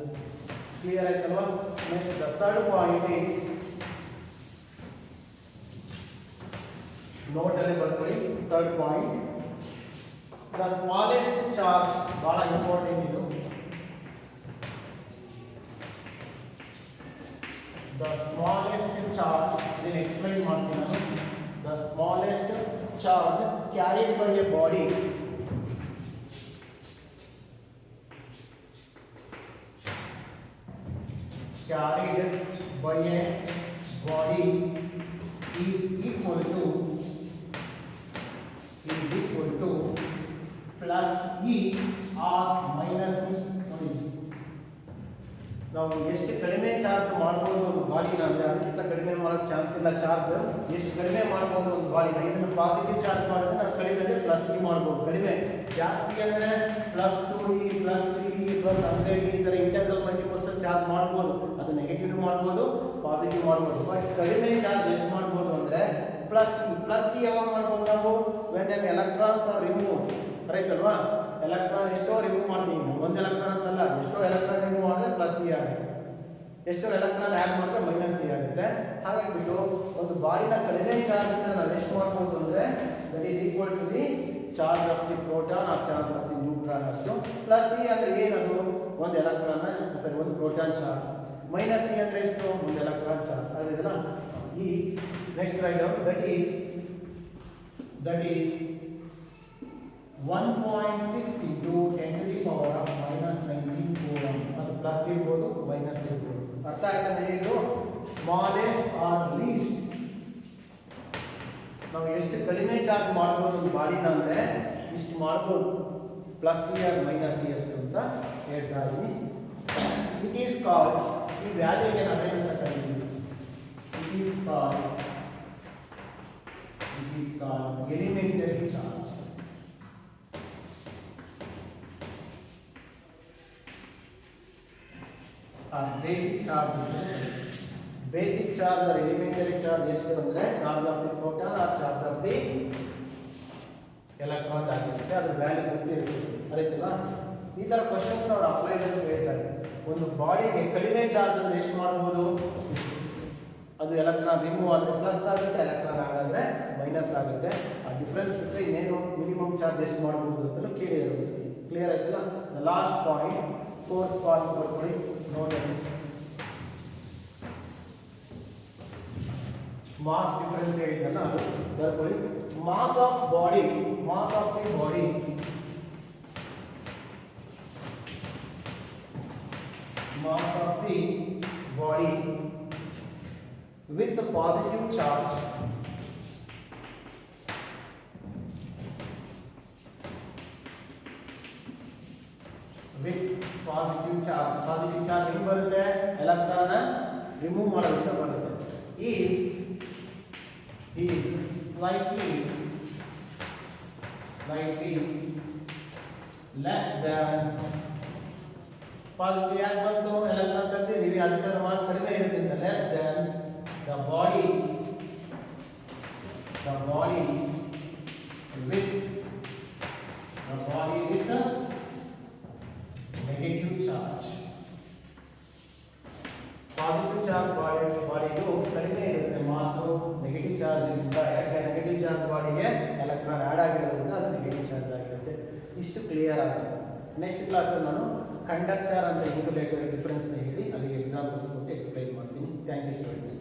Clear ಆಯ್ತಲ್ವಾ? Next, the third point is, note ಅಲ್ಲಿ ಬರ್ಕೊಳ್ಳಿ. Third point, the smallest charge. ಬಹಳ ಇಂಪಾರ್ಟೆಂಟ್ ಇದು. The smallest charge, then explain ಮಾಡ್ತೀನಿ ನಾನು. The smallest charge carried by a body is equal to plus E or minus E. ನಾವು ಎಷ್ಟು ಕಡಿಮೆ ಚಾರ್ಜ್ ಮಾಡ್ಬೋದು ಒಂದು ಬಾಡಿನ ಅಂದರೆ ಅದಕ್ಕಿಂತ ಕಡಿಮೆ ಮಾಡೋಕ್ಕೆ ಚಾನ್ಸ್ ಇಲ್ಲ. ಚಾರ್ಜ್ ಎಷ್ಟು ಕಡಿಮೆ ಮಾಡ್ಬೋದು ಒಂದು ಬಾಡಿನ, ಇದನ್ನು ಪಾಸಿಟಿವ್ ಚಾರ್ಜ್ ಮಾಡಿದ್ರೆ ನಾವು ಕಡಿಮೆ ಅಂದರೆ ಪ್ಲಸ್ ಇ ಮಾಡ್ಬೋದು. ಕಡಿಮೆ ಜಾಸ್ತಿ ಅಂದರೆ plus 2E plus 3E plus 100E ಈ ಥರ ಇಂಟರ್ನಲ್ ಮಲ್ಟಿಪಲ್ಸಲ್ಲಿ ಚಾರ್ಜ್ ಮಾಡ್ಬೋದು. ಅದು ನೆಗೆಟಿವ್ ಮಾಡ್ಬೋದು, ಪಾಸಿಟಿವ್ ಮಾಡ್ಬೋದು. ಬಟ್ ಕಡಿಮೆ ಚಾರ್ಜ್ ಎಷ್ಟು ಮಾಡ್ಬೋದು ಅಂದರೆ ಪ್ಲಸ್ ಇ. ಪ್ಲಸ್ ಇ ಯಾವಾಗ ಮಾಡ್ಬೋದು ನಾವು? When N electrons R remove. Right ಅಲ್ವಾ? ಎಲೆಕ್ಟ್ರಾನ್ ಎಷ್ಟೋ ರಿಮೂವ್ ಮಾಡ್ತೀವಿ, ಒಂದು ಎಲೆಕ್ಟ್ರಾನ್ ಅಂತಲ್ಲ, ಎಷ್ಟೋ ಎಲೆಕ್ಟ್ರಾನ್ ರಿಮೂವ್ ಮಾಡಿದ್ರೆ ಪ್ಲಸ್ ಸಿ ಆಗುತ್ತೆ, ಎಷ್ಟೋ ಎಲೆಕ್ಟ್ರಾನ್ ಆ್ಯಡ್ ಮಾಡಿದ್ರೆ ಮೈನಸ್ ಸಿ ಆಗುತ್ತೆ. ಹಾಗಾಗಿಬಿಟ್ಟು ಒಂದು ಬಾಡಿನ ಕಡಿಮೆ ಚಾರ್ಜ್ ನಾವು ಎಷ್ಟು ಮಾಡ್ಬೋದು ಅಂದರೆ that is equal to the charge of the proton or charge of the neutron ಅಷ್ಟು. ಪ್ಲಸ್ ಸಿ ಅಂದ್ರೆ ಏನದು, ಒಂದು ಎಲೆಕ್ಟ್ರಾನ್ ಸರಿ ಒಂದು ಪ್ರೋಟಾನ್ ಚಾರ್ಜ್. ಮೈನಸ್ ಸಿ ಅಂದ್ರೆ ಎಷ್ಟು, ಒಂದು ಎಲೆಕ್ಟ್ರಾನ್ ಚಾರ್ಜ್. ಅದಿದೆಲ್ಲ ಈ next write down that is 1.6 into 10 to the power of minus 19 coulomb. ಅದು ಪ್ಲಸ್ ಇರ್ಬೋದು ಮೈನಸ್ ಇರ್ಬೋದು. ಅರ್ಥ ಆಯ್ತಾ ಇದು ಸ್ಮಾಲೆಸ್ಟ್ ಆರ್ ಲೀಸ್ಟ್ ನಾವು ಎಷ್ಟು ಕಡಿಮೆ ಚಾರ್ಜ್ ಮಾಡ್ಬೋದು ಒಂದು ಬಾಡಿನ ಅಂದ್ರೆ ಇಷ್ಟು ಮಾಡ್ಬೋದು, plus C or minus C ಅಷ್ಟು ಅಂತ ಹೇಳ್ತಾ ಇದ್ದೀನಿ. ಇಟ್ ಈಸ್ ಕಾಲ್ಡ್, ಈ ವ್ಯಾಲ್ಯೂಗೆ ನಾವೇನು ಕರೀತೀವಿ, it is called elementary charge. Basic charge, basic charge or elementary charge ಎಷ್ಟು ಅಂದ್ರೆ charge of the proton or charge of the electron ಆಗಿರುತ್ತೆ. ಅದ್ರ ವ್ಯಾಲ್ಯೂ ಗೊತ್ತಿರುತ್ತೆ, ಅರಿತಲ್ಲ. ಈ ತರ ಕ್ವಶನ್ಸ್ ಅವ್ರು ಅಪ್ಲೈ ಹೇಳ್ತಾರೆ. ಒಂದು ಬಾಡಿಗೆ ಕಡಿಮೆ ಚಾರ್ಜ್ ಅಂದ್ರೆ ಎಷ್ಟು ಮಾಡ್ಬೋದು, ಅದು ಎಲೆಕ್ಟ್ರಾನ್ ರಿಮೂವ್ ಆದರೆ ಪ್ಲಸ್ ಆಗುತ್ತೆ, ಎಲೆಕ್ಟ್ರಾನ್ ಆಗಾದ್ರೆ ಮೈನಸ್ ಆಗುತ್ತೆ. ಆ ಡಿಫ್ರೆನ್ಸ್ ಬಿಟ್ಟರೆ ಇನ್ನೇನು ಮಿನಿಮಮ್ ಚಾರ್ಜ್ ಎಷ್ಟು ಮಾಡ್ಬೋದು ಅಂತಲೂ ಕೇಳಿದ್ದಾರೆ. ಕ್ಲಿಯರ್ ಆಯ್ತಲ್ಲ. ಲಾಸ್ಟ್ ಪಾಯಿಂಟ್, ಫೋರ್ತ್ ಪಾಯಿಂಟ್ ಕೊಟ್ಬಿಡಿ ನೋಡಿ. ಮಾಸ್ ಡಿಫರೆನ್ಸ್ ಹೇಳಿದ್ದಲ್ಲ ಅದು ಬರ್ಕೊಳ್ಳಿ. Mass of body, mass of the body mass of the body with positive charge positive charge ಹೆಂಗ್ ಬರುತ್ತೆ, ಎಲೆಕ್ಟ್ರಾನ್ ರಿಮೂವ್ ಮಾಡೋದ್ರಿಂದ ಬರುತ್ತೆ. is slightly less than positive charge ಬಂತು, ಎಲೆಕ್ಟ್ರಾನ್ ತೆಗೆದಿದ್ದೀವಿ, ಅದರ ಮಾಸ್ ಕಡಿಮೆ ಇರುತ್ತೆ. Less than the body with the negative charge. Positive charge ಬಾಡಿದು ಕಡಿಮೆ ಇರುತ್ತೆ ಮಾಸ್, ನೆಗೆಟಿವ್ ಚಾರ್ಜ್ ಇಂದ. ಯಾಕೆ ನೆಗೆಟಿವ್ ಚಾರ್ಜ್ ಬಾಡಿಗೆ ಎಲೆಕ್ಟ್ರಾನ್ ಆಡ್ ಆಗಿರೋದ್ರಿಂದ ಅದು ನೆಗೆಟಿವ್ ಚಾರ್ಜ್ ಆಗಿರುತ್ತೆ. ಇಷ್ಟು ಕ್ಲಿಯರ್ ಆಗುತ್ತೆ. ನೆಕ್ಸ್ಟ್ ಕ್ಲಾಸಲ್ಲಿ ನಾನು ಕಂಡಕ್ಟರ್ ಅಂತ ಇನ್ಸುಲೇಟರ್ ಡಿಫರೆನ್ಸ್ನ ಹೇಳಿ ಅಲ್ಲಿಗೆ ಎಕ್ಸಾಂಪಲ್ಸ್ ಕೊಟ್ಟು ಎಕ್ಸ್ಪ್ಲೈನ್ ಮಾಡ್ತೀನಿ. Thank you students.